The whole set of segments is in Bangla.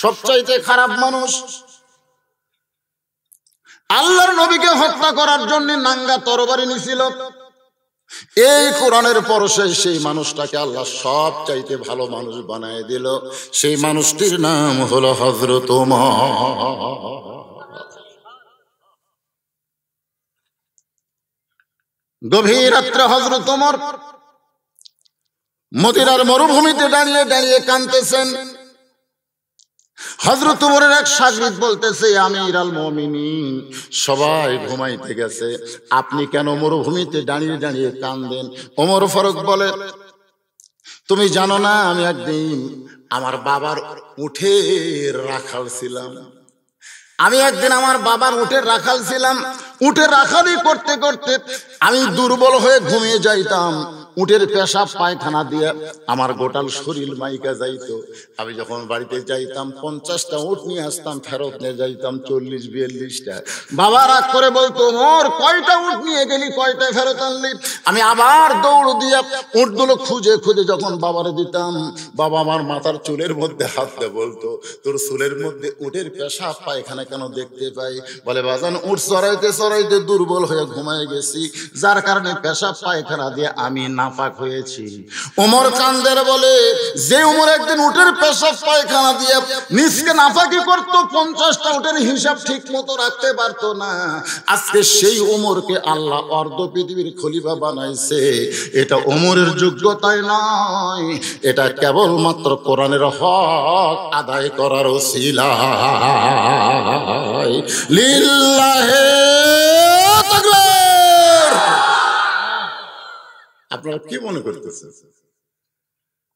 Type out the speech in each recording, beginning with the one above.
সবচাইতে খারাপ মানুষ। আল্লাহর নবীকে হত্যা করার জন্য নাঙ্গা তরবারি নিছিল। এই কোরআনের পরশে সেই মানুষটাকে আল্লাহ সবচাইতে ভালো মানুষ বানায় দিল। সেই মানুষটির নাম হলো হযরত ওমর। গভীর রাত্রে হযরত ওমর মদিনার মরুভূমিতে দাঁড়িয়ে দাঁড়িয়ে কাঁদতেছেন। হযরত ওমরের এক শাগির্দ বলতেছে, আমিরুল মুমিনিন, সবাই ঘুমাইতে গেছে, আপনি কেন মরুভূমিতে দাঁড়িয়ে দাঁড়িয়ে কাঁদেন? ওমর ফারুক বলে, তুমি জানো না আমি একদিন আমার বাবার উটের রাখাল ছিলাম। আমি একদিন আমার বাবার উটের রাখাল ছিলাম। উটের রাখালি করতে করতে আমি দুর্বল হয়ে ঘুমিয়ে যাইতাম। উটের পেশাব পায়খানা দিয়ে আমার গোটাল শরীর মাইকা যাইতো। আমি যখন বাড়িতে যাইতাম 50টা উট নিয়ে আসতাম, ফেরত নিয়ে যাইতাম 40-42টা। বাবা রাগ করে বলতো, মোর কয়টা উট নিয়ে গেলি, কয়টা ফেরত আনলি? আমি আবার দৌড় দিয়ে উটগুলো খুঁজে খুঁজে যখন বাবারে দিতাম, বাবা আমার মাথার চুলের মধ্যে হাত দিয়ে বলতো, তোর চুলের মধ্যে উটের পেশাব পায়খানা কেন দেখতে পাই? বলে, বাজান উট চড়াইতে চড়াইতে দুর্বল হয়ে ঘুমায় গেছি, যার কারণে পেশাব পায়খানা দিয়ে আমি নাপাক হয়েছি। ওমর কান্দের বলে, যে ওমর একদিন উটের পেশাব পায়খানা দিয়ে নিজকে নাপাকি করতো, 50টা উটের হিসাব ঠিক মতো রাখতে পারতো না, আজকে সেই ওমরকে আল্লাহ অর্ধ পৃথিবীর খলিফা বানাইছে। এটা ওমরের যোগ্যতায় নয়, এটা কেবলমাত্র কোরআনের হক আদায় করার ওসিলা। লিল্লাহে তাকবীর। আপনারা কি মনে করতেছেন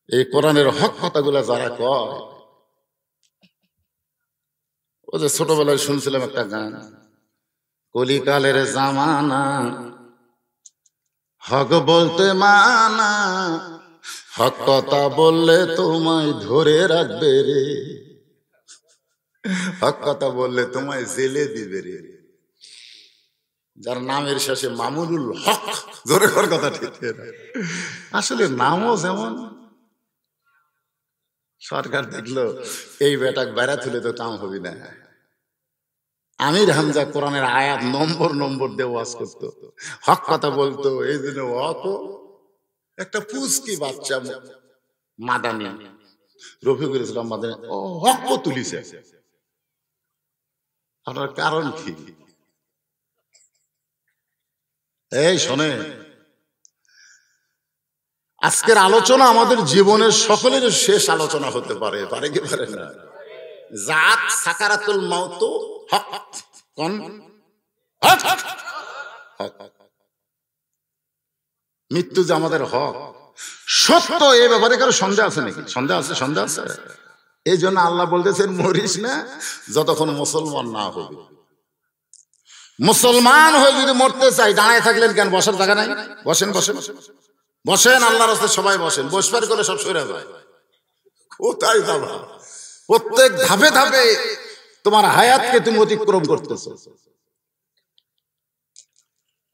এই কোরআনের হক কথাগুলা যারা কয়? ও যে ছোটবেলায় শুনছিলাম একটা গান, কলিকালের জামানা হক বলতে মানা, হক কথা বললে তোমায় ধরে রাখবে রে, হক কথা বললে তোমায় জেলে দিবে রে। যার নামের শেষে মামুনুল হক, জোরে কর কথা ঠিক না? আসলে নামও যেমন, সরকার দেখলো এই বেটাক বেড়া তুলে তো কাম হবে না। আমির হামজা কোরআনের আয়াত নম্বর নম্বর দিয়ে ওয়াজ করতো, হক কথা বলতো। এই জন্য হক একটা পুচকি বাচ্চা মাদানি রফিকুল ইসলাম মাদানি হক তুলিছে। আপনার কারণ কি? এই শোনে, আজকের আলোচনা আমাদের জীবনের সকলের শেষ আলোচনা হতে পারে, পারে কি পারে না? জাত সাকারাতুল মাউত হক, কোন হক? মৃত্যু যে আমাদের হক, সত্য। এই ব্যাপারে কারো সন্দেহ আছে নাকি? সন্দেহ আছে? সন্দেহ আছে? এই জন্য আল্লাহ বলতেছেন, মরিস না যতক্ষণ মুসলমান না হবে। মুসলমান হয়ে যদি মরতে চাই, দাঁড়ায় থাকলেন কেন? বসার জায়গা নাই? বসেন বসেন বসেন, আল্লাহর রাস্তায় সবাই বসেন। বসবার করে সব সরে যায়, কোথায় যাবা? প্রত্যেক ধাপে ধাপে তোমার হায়াতকে তুমি অতিক্রম করতেছো।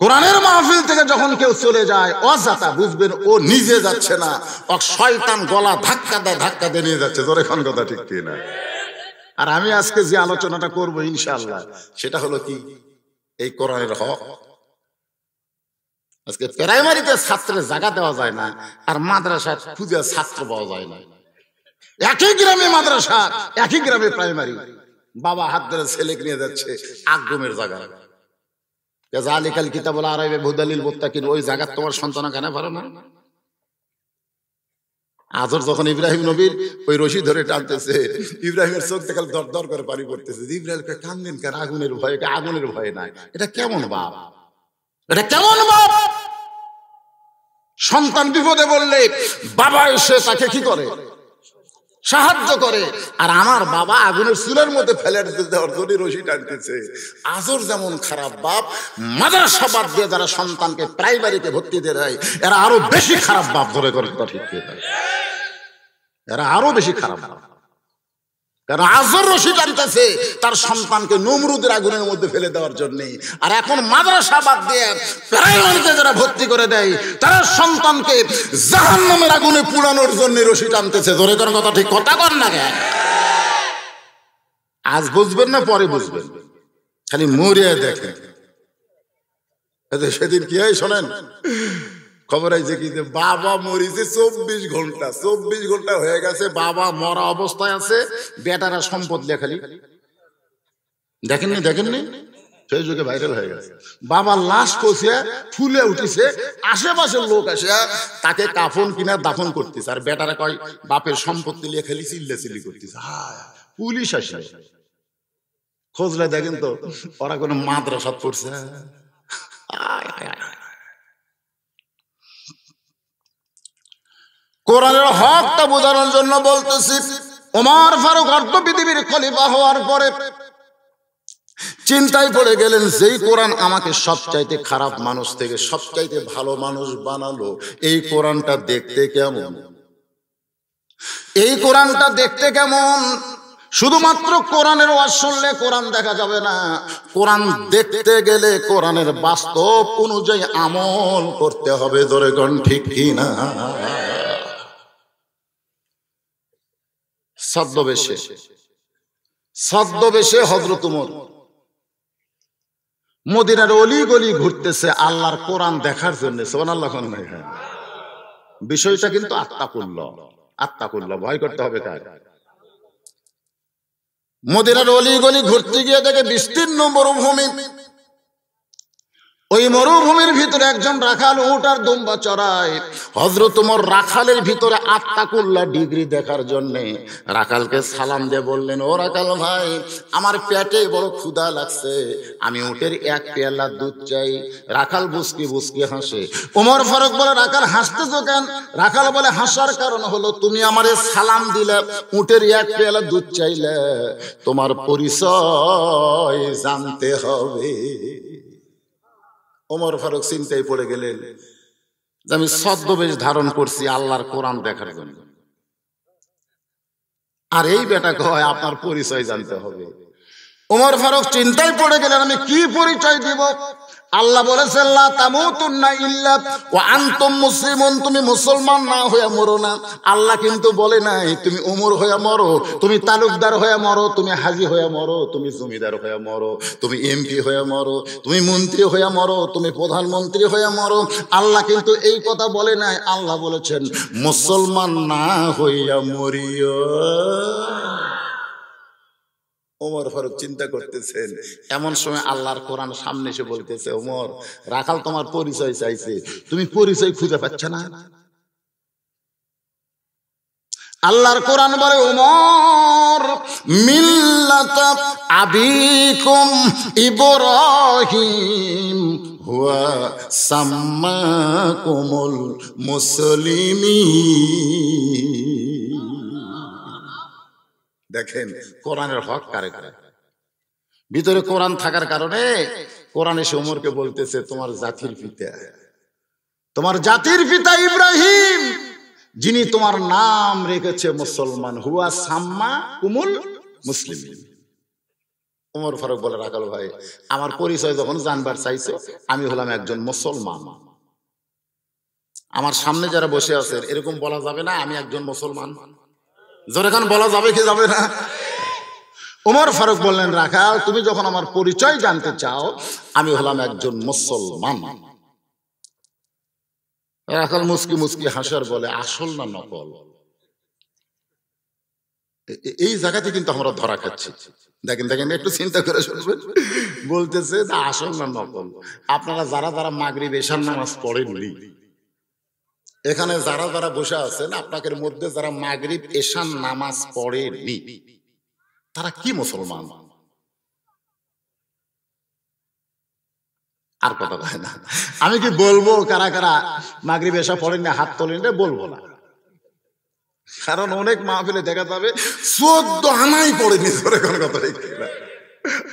কোরআনের মাহফিল থেকে যখন কেউ চলে যায় অযথা, বুঝবেন ও নিজে যাচ্ছে না, ও শয়তান গলা ধাক্কা দেয়, ধাক্কা দিয়ে নিয়ে যাচ্ছে। তোর এখন কথা ঠিক কি না? আর আমি আজকে যে আলোচনাটা করবো ইনশাআল্লাহ, সেটা হলো কি? এই কোরআনের হক। আজকে প্রাইমারিতে ছাত্রের জায়গা দেওয়া যায় না, আর মাদ্রাসায় খুঁজে ছাত্র পাওয়া যায় না। একই গ্রামে মাদ্রাসা, একই গ্রামে প্রাইমারি, বাবা হাত ধরে ছেলেকে নিয়ে যাচ্ছে আগুমের জায়গায়। জালিকাল কিতাবুল আরাইবে হুদালিল মুত্তাকিন, ওই জায়গা তোমার সন্তান কেন পারো না? আজর যখন ইব্রাহিম নবীর ওই রশি ধরে টানতেছে, ইব্রাহিমের চোখ দেখাল দর দর করে পানি পড়তেছে। ইব্রাহিমকে কান্দেন কেন? আগুনের ভয়ে। আগুনের ভয়ে নাই। এটা কেমন বাপ? এটা কেমন বাপ? সন্তান বিপদে বললে বাবা এসে তাকে কি করে? সাহায্য করে। আর আমার বাবা আগুনের চুলের মধ্যে ফেলে দেওয়ার জন্য রশি টানতেছে। আজর যেমন খারাপ বাপ, মাদ্রাসা বাদ দিয়ে যারা সন্তানকে প্রাইমারিতে ভর্তি দিয়ে দেয়, এরা আরো বেশি খারাপ বাপ। ধরে করে ঠিক, এরা আরো বেশি খারাপ বাপ। কারণ আজর রশি টানতেছে তার সন্তানকে নমরুদের আগুনের মধ্যে ফেলে দেওয়ার জন্য। আর এখন মাদ্রাসা বাদ দিয়ে প্রাইমারিতে যারা ভর্তি করে দেয়, তারা সন্তানকে জাহান্নামের আগুনে পুড়ানোর জন্য রশি টানতেছে। ধরে কোন কথা ঠিক কথা কর না? আজ বুঝবেন না পরে বুঝবেন, খালি মরিয়া দেখেন। সেদিন কি হয় শোনেন, খবর আছে কি যে বাবা মরিছে 24 ঘন্টা, 24 ঘন্টা হয়ে গেছে, বাবা মরা অবস্থায় আছে, বেটারা সম্পদ লেখালি দেখেননি সেই যুগে ভাইরাল হয়ে গেছে। বাবার লাশ কষে ফুলে উঠেছে, আশেপাশের লোক আসে তাকে কাফন কিনা দাফন করতেছে, আর বেটারা কয় বাপের সম্পত্তি লিয়ে খালি চিল্লাচিল্লি করতেছে। পুলিশ আসে, খোঁজলে দেখেন তো ওরা কোনো মাদ্রাসা পড়ছে। কোরআনের হকটা বোঝানোর জন্য বলতেছি, ওমর ফারুক অর্ধ পৃথিবীর খলিফা হওয়ার পরে চিন্তায় পড়ে গেলেন, যেই কোরআন আমাকে সবচাইতে খারাপ মানুষ থেকে সবচাইতে ভালো মানুষ বানালো, এই কোরআনটা দেখতে কেমন, এই কোরআনটা দেখতে কেমন। শুধুমাত্র কোরআনের ওয়াজ শুনলে কোরআন দেখা যাবে না, কোরআন দেখতে গেলে কোরআনের বাস্তব অনুযায়ী আমল করতে হবে। ধরে গণ ঠিক কিনা? ছদ্মবেশে হযরত ওমর মদিনার অলি গলি ঘুরতেছে আল্লাহর কোরআন দেখার জন্য। সুবহানাল্লাহ। বিষয়টা কিন্তু আত্তাকুল্লাহ, ভয় করতে হবে কার? মদিনার অলি গলি ঘুরতে গিয়ে দেখে বিস্তীর্ণ মরুভূমি, ওই মরুভূমির ভিতরে একজন রাখাল উট আর দুম্বা চড়ায়। হযরত ওমর রাখালের ভিতরে আত্তাকুল্লাহ ডিগ্রি দেখার জন্য রাখালকে সালাম দিয়ে বললেন, ও রাখাল ভাই, আমার পেটে বড় ক্ষুধা লাগছে, আমি উটের এক পেয়ালা দুধ চাই। রাখাল বুসকি বুসকি হাসে। ওমর ফারুক বলে, রাখাল হাসতেছো কেন? রাখাল বলে, হাসার কারণ হলো তুমি আমারে সালাম দিলে, উটের এক পেয়ালা দুধ চাইলে, তোমার পরিচয় জানতে হবে। ওমর ফারুক চিন্তায় পড়ে গেলেন যে আমি ছদ্মবেশ ধারণ করছি আল্লাহর কোরআন দেখার জন্য, আর এই বেটা কয় আপনার পরিচয় জানতে হবে। ওমর ফারুক চিন্তায় পড়ে গেলেন, আমি কি পরিচয় দিব? আল্লাহ বলেছেন, লা তামুতুন্না ইল্লা ওয়া আনতুম মুসলিমুন, তুমি মুসলমান না হয়ে মরো না। আল্লাহ কিন্তু বলে নাই তুমি ওমর হয়ে মরো, তুমি তালুকদার হয়ে মরো, তুমি হাজী হয়ে মরো, তুমি জমিদার হয়ে মরো, তুমি এমপি হয়ে মরো, তুমি মন্ত্রী হয়ে মরো, তুমি প্রধানমন্ত্রী হয়ে মরো। আল্লাহ কিন্তু এই কথা বলে নাই। আল্লাহ বলেছেন মুসলমান না হইয়া মরিও। ওমর ফারুক চিন্তা করতেছেন, এমন সময় আল্লাহর কোরআন সামনে এসে বলতেছে, ওমর, রাখাল তোমার পরিচয় চাইছে, তুমি পরিচয় খুঁজে পাচ্ছ না। আল্লাহর কোরআন বলে, ওমর মিল্লাতা আবিকুম ইব্রাহিম হুয়া সাম্মাকুমুল মুসলিমিন। দেখেন কোরআনের হক কারে কারে। ভিতরে কোরআন থাকার কারণে কোরআন এসে ওমরকে বলতেছে, তোমার জাতির পিতা ইব্রাহিম, যিনি তোমার নাম রেখেছে মুসলমান, হুয়া সাম্মা কুমুল মুসলিমিন। ওমর ফারুক বলে, রাখাল ভাই, আমার পরিচয় যখন জানবার চাইছো, আমি হলাম একজন মুসলমান। আমার সামনে যারা বসে আছে এরকম বলা যাবে না আমি একজন মুসলমান। জোরে খান বলা যাবে কি যাবে না? ওমর ফারুক বললেন, রাখাল, তুমি যখন আমার পরিচয় জানতে চাও, আমি হলাম একজন মুসলমান। রাখাল মুস্কি মুস্কি হাসার বলে, আসল না নকল? এই জায়গাতে কিন্তু আমরা ধরা খাচ্ছি। দেখেন একটু চিন্তা করে শুনবেন। বলতেছে আসল না নকল। আপনারা যারা মাগরিব এশার নামাজ পড়েননি, এখানে যারা বসে আছেন, আপনাদের মধ্যে যারা মাগরিব এশার নামাজ পড়েনি, তারা কি মুসলমান? আর কথা কয় না। আমি কি বলবো কারা কারা মাগরিব এশা পড়েননি? হাত তোলেন, বলবো না। কারণ অনেক মাহফিলে দেখা যাবে 14 আনাই পড়েনি।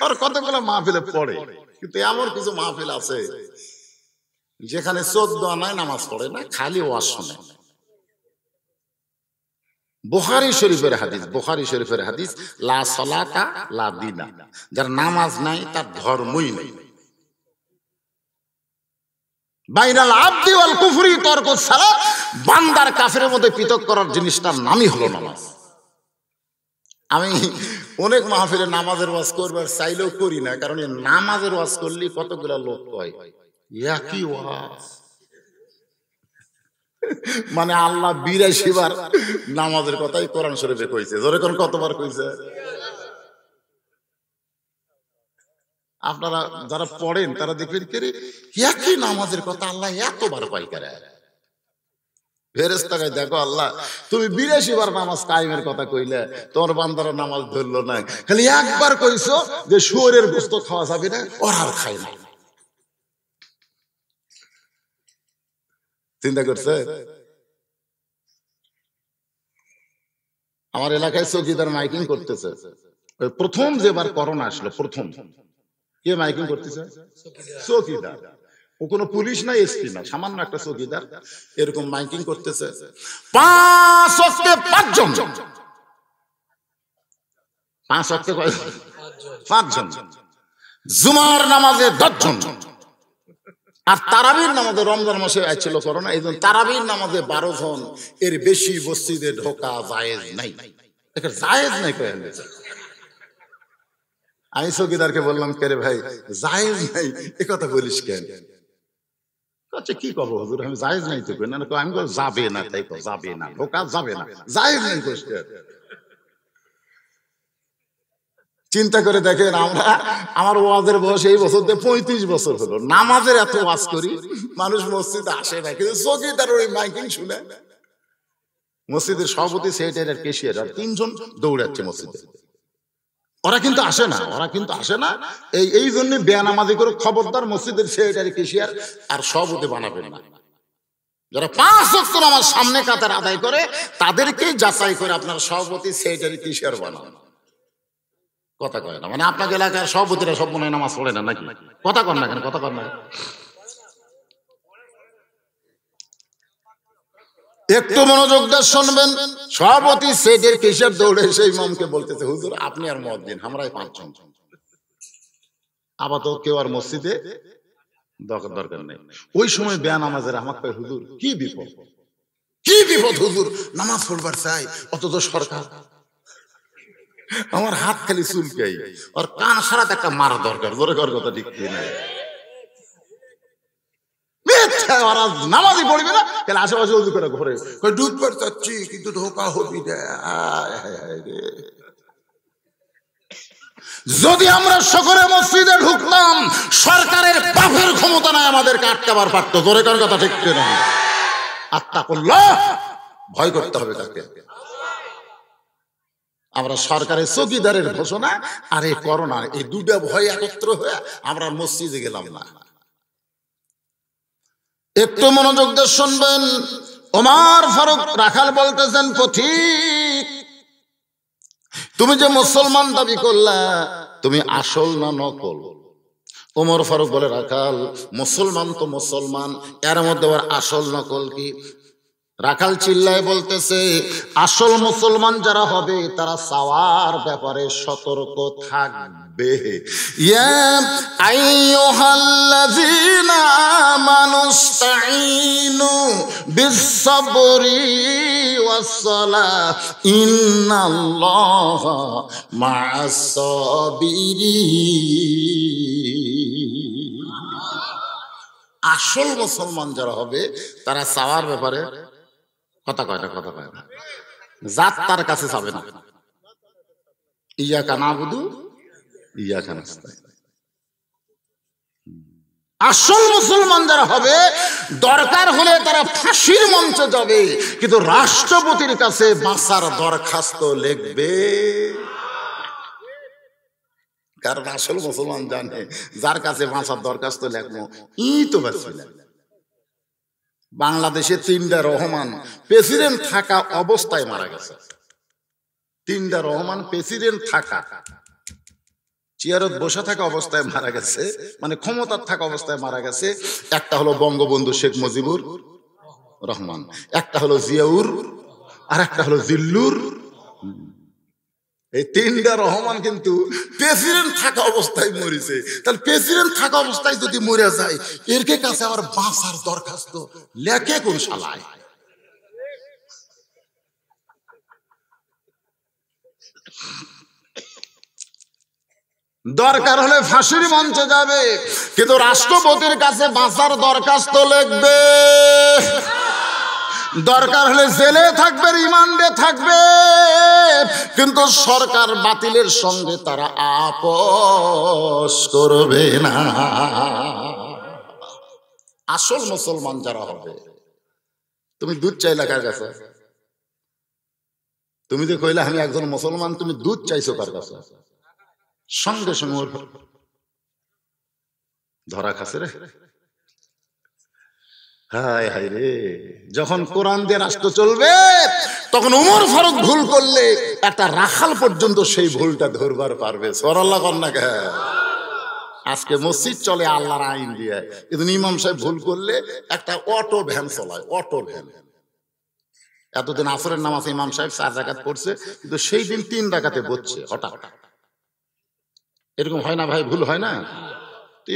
আর কতগুলো মাহফিলে পড়ে, কিন্তু এমন কিছু মাহফিল আছে যেখানে 14 আনায় নামাজ পড়ে না, খালি ওয়াজ শোনে। বুখারী শরীফের হাদিস, লা সালাতা লা দীনা, যার নামাজ নাই তার ধর্মই নেই। বাইনাল আবদি ওয়াল কুফরি তারকুস সালাত, বান্দার কাফেরের মধ্যে পৃথক করার জিনিসটার নামই হলো নামাজ। আমি অনেক মাহফিলে নামাজের ওয়াজ করবার চাইলেও করি না, কারণ এই নামাজের ওয়াজ করলে কতগুলা লোক কয় একই ওয়াজ, মানে আল্লাহ 82 বার নামাজের কথাই কোরআন শরীফে কইছে। জোরে কোন কতবার কইছে? আপনারা যারা পড়েন তারা দেখবেন কি একই নামাজের কথা আল্লাহ এতবার কয় করে। ফেরেশতাকে দেখো, আল্লাহ তুমি 82 বার নামাজ কায়েমের কথা কইলে তোমার বান্দারা নামাজ ধরলো না, খালি একবার কইছো যে শুয়োরের গোশত খাওয়া যাবে না, ওরা আর খায় না। চিন্তা করছে? আমার এলাকায় চৌকিদার মাইকিং করতেছে। প্রথম যেবার করোনা আসলো, প্রথম কে মাইকিং করতেছে? চৌকিদার। ও কোনো পুলিশ না, এসপি না, সামান্য একটা চৌকিদার এরকম মাইকিং করতেছে। 5 ওয়াক্তে 5 জন, 5 ওয়াক্তে 5 জন, জুমার নামাজে 10 জন, আর তারাবির নামাজে, রমজান মাসে আসছিল করোনা, এই জন্য তারাবির নামাজে 12 জন। এর বেশি মসজিদে ঢোকা জায়েজ নাই। এটা জায়েজ নাই কয়ে। আমি চৌকিদারকে বললাম, কে রে ভাই জায়েজ নাই এ কথা বলিস কেন? আচ্ছা কি করবো হুজুর, আমি জায়েজ নাই তো কই না। আমি বল যাবে না, তাই তো যাবে না, ঢোকা যাবে না, জায়েজ নাই কইস কেন? চিন্তা করে দেখেন, আমরা, আমার ওয়াজের বয়স এই বছর দিয়ে 35 বছর হলো, নামাজের এত ওয়াজ করি, মানুষ মসজিদে আসে না, কিন্তু চৌকিদার ওই মাইকিং শুনে মসজিদের সভাপতি, সেক্রেটারি আর ক্যাশিয়ার আর 3 জন দৌড়াচ্ছে মসজিদে। ওরা কিন্তু আসে না, ওরা কিন্তু আসে না। এই জন্য বেয়ানামাজি করে খবরদার মসজিদের সেক্রেটারি, ক্যাশিয়ার আর সভাপতি বানাবেন না। যারা 5 ওয়াক্ত নামাজ সামনে কাতার আদায় করে তাদেরকে যাচাই করে আপনার সভাপতি, সেক্রেটারি, ক্যাশিয়ার বানান। কথা কয় না, মানে আপনাকে এলাকার সভাপতিরা সব মনে হয় নামাজ পড়ে না নাকি? কথা কর না কেন? কথা কর না। একটু মনোযোগ দিয়ে শুনবেন। সভাপতি, সেক্রেটারি, ক্যাশিয়ার দৌড়ে সেই ইমামকে বলতেছে, হুজুর আপনি আর মত দিন, আমরাই 5 জন। আবার তো কেউ আর মসজিদে দরকার নেই। ওই সময় বেয়ানামাজের আমাকে কয়, হুজুর কি বিপদ, কি বিপদ হুজুর, নামাজ পড়বার চাই, অথচ সরকার। আমার হাত খালি চুলকাই, আর কান সারাতে একটা মারা দরকার। জোরে কর কথা, ঠিক না? ওরা নামাজই পড়বে না, তাহলে আশেপাশে উজু করে ঘরে ঢুকবার চাচ্ছি, কিন্তু ধোকা হবি না। যদি আমরা সকলে মসজিদে ঢুকতাম, সরকারের বাপের ক্ষমতা নাই আমাদেরকে আটকাবার পারত। জোরে কর কথা, ঠিক না? আত্তাকুল্লাহ, ভয় করতে হবে তাকে। আমরা সরকারের চৌকিদারের ঘোষণা আর এই করোনা, এই দুটা ভয় একত্র হয়ে আমরা মসজিদে গেলাম না। একটু মনোযোগ দিয়ে শুনবেন। ওমর ফারুক রাখাল বলতেছেন, পথিক তুমি যে মুসলমান দাবি করলা, তুমি আসল না নকল? ওমর ফারুক বলে, রাখাল মুসলমান তো মুসলমান, এর মধ্যে আবার আসল নকল কি? রাখাল চিল্লায় বলতেছে, আসল মুসলমান যারা হবে তারা চাওয়ার ব্যাপারে সতর্ক থাকবে। ইয়া আইয়ুহাল্লাযীনা আমানুস্তাঈনু বিস-সাবরি ওয়াস-সালাহ ইন্নাল্লাহা মা'আস-সাবিরিন। আসল মুসলমান যারা হবে তারা চাওয়ার ব্যাপারে কথা কয় না, জাত তার কাছে যাবে না। ইয়াকা নাবুদু ইয়াকা নাস্তাইন। আসল মুসলমান যারা হবে দরকার হলে তারা ফাঁসির মঞ্চে যাবে, কিন্তু রাষ্ট্রপতির কাছে বাঁচার দরখাস্ত লিখবে। কারণ আসল মুসলমান জানে, যার কাছে বাঁচার দরখাস্ত লেখবো ই তো বাঁচবে। বাংলাদেশে 3টা রহমান প্রেসিডেন্ট থাকা অবস্থায় মারা গেছে। 3টা রহমান প্রেসিডেন্ট থাকা, চেয়ারত বসে থাকা অবস্থায় মারা গেছে, মানে ক্ষমতার থাকা অবস্থায় মারা গেছে। একটা হলো বঙ্গবন্ধু শেখ মুজিবুর রহমান, একটা হলো জিয়াউর, আর একটা হলো জিল্লুর। এই 3টা রহমান কিন্তু প্রেসিডেন্ট থাকা অবস্থায় মরেছে। তাহলে প্রেসিডেন্ট থাকা অবস্থায় যদি মরে যায়, এর কাছে আবার বাঁচার দরখাস্ত লেখে কোন শালায়? দরকার হলে ফাঁসির মঞ্চে যাবে, কিন্তু রাষ্ট্রপতির কাছে বাঁচার দরখাস্ত লিখবে। দরকার হলে জেলে থাকবে, রিমান্ডে থাকবে, কিন্তু সরকার বাতিলের সঙ্গে তারা আপোষ করবে না। আসল মুসলমান যারা হবে, তুমি দুধ চাইলা কার কাছে? তুমি যে কইলা আমি একজন মুসলমান, তুমি দুধ চাইছো কার কাছে? সঙ্গে সঙ্গে ধরা খাসে রে। হায় হায় রে, যখন কোরআন দিয়ে রাষ্ট্র চলবে, তখন উমর ফারুক ভুল করলে একটা রাখাল পর্যন্ত সেই ভুলটা ধরবার পারবে। সুবহানাল্লাহ কন্যা কে? আজকে মসজিদ চলে আল্লাহর আইন দিয়ে, কিন্তু ইমাম সাহেব ভুল করলে একটা অটো ভ্যান চলায়, অটো ভ্যান। এতদিন আসরের নামাজ ইমাম সাহেব 4 রাকাত পড়ছে, কিন্তু সেই দিন 3 রাকাতে বসছে হঠাৎ। এরকম হয় না ভাই? ভুল হয় না?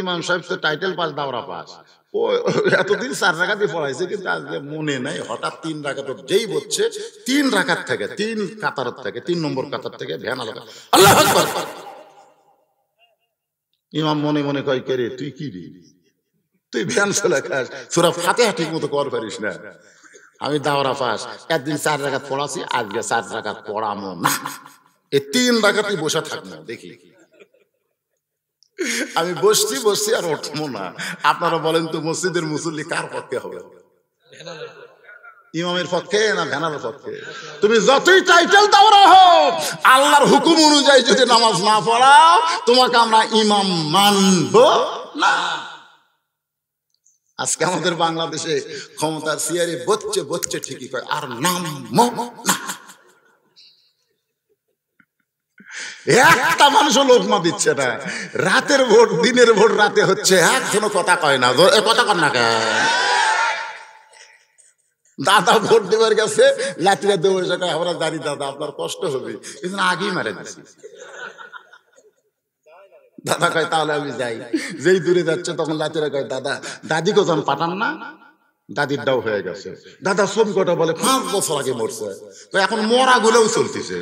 ইমাম সাহেব তো টাইটেল পাস, দাওরা পাস, ও এতদিন 4 রাকাতই পড়াইছে, কিন্তু আজকে মনে নাই, হঠাৎ 3 রাকাত যেই বলছে, 3 রাকাত থেকে 3 কাতার থেকে 3 নম্বর কাতার থেকে ভ্যান আলাদা, আল্লাহু আকবার। ইমাম মনে মনে কয়, কে রে তুই কি রে, তুই ভ্যান চলা খাস, সূরা ফাতিহা ঠিক মতো কর পারিস না। আমি দাওরা পাস, একদিন 4 রাকাত পড়াছি, আজকে 4 রাকাত পড়ামো না, এই 3 রাকাতই বসে থাকবো। দেখি আমি বসছি আর উঠবো না। আপনারা বলেন তো, মসজিদের মুসল্লি কার পক্ষে হবে? ইমামের পক্ষে না ভ্যানারের পক্ষে? তুমি যতই টাইটেল দাও রাখো, আল্লাহর হুকুম অনুযায়ী যদি নামাজ না পড়াও, তোমাকে আমরা ইমাম মানব না। আজকে আমাদের বাংলাদেশে ক্ষমতার সিয়ারে বচ্ছে ঠিকই কয়, আর নাম না। একটা মানুষও লোকমা দিচ্ছে না। রাতের ভোট দিনের ভোট রাতে হচ্ছে, এখনো কথা কয় না। কথা কর না কেন? দাদা ভোট দেবার গেছে, লাঠিরা দেবো, আমরা জানি দাদা আপনার কষ্ট হবে, কিন্তু আগেই মারে দিচ্ছি। দাদা কয় তাহলে আমি যাই। যেই দূরে যাচ্ছে তখন লাঠিরা কয়, দাদা দাদিকে যখন পাঠান না, দাদির দাও হয়ে গেছে। দাদা শ্রমিকটা বলে 5 বছর আগে মরছে, তো এখন মরা গুলোও চলতেছে।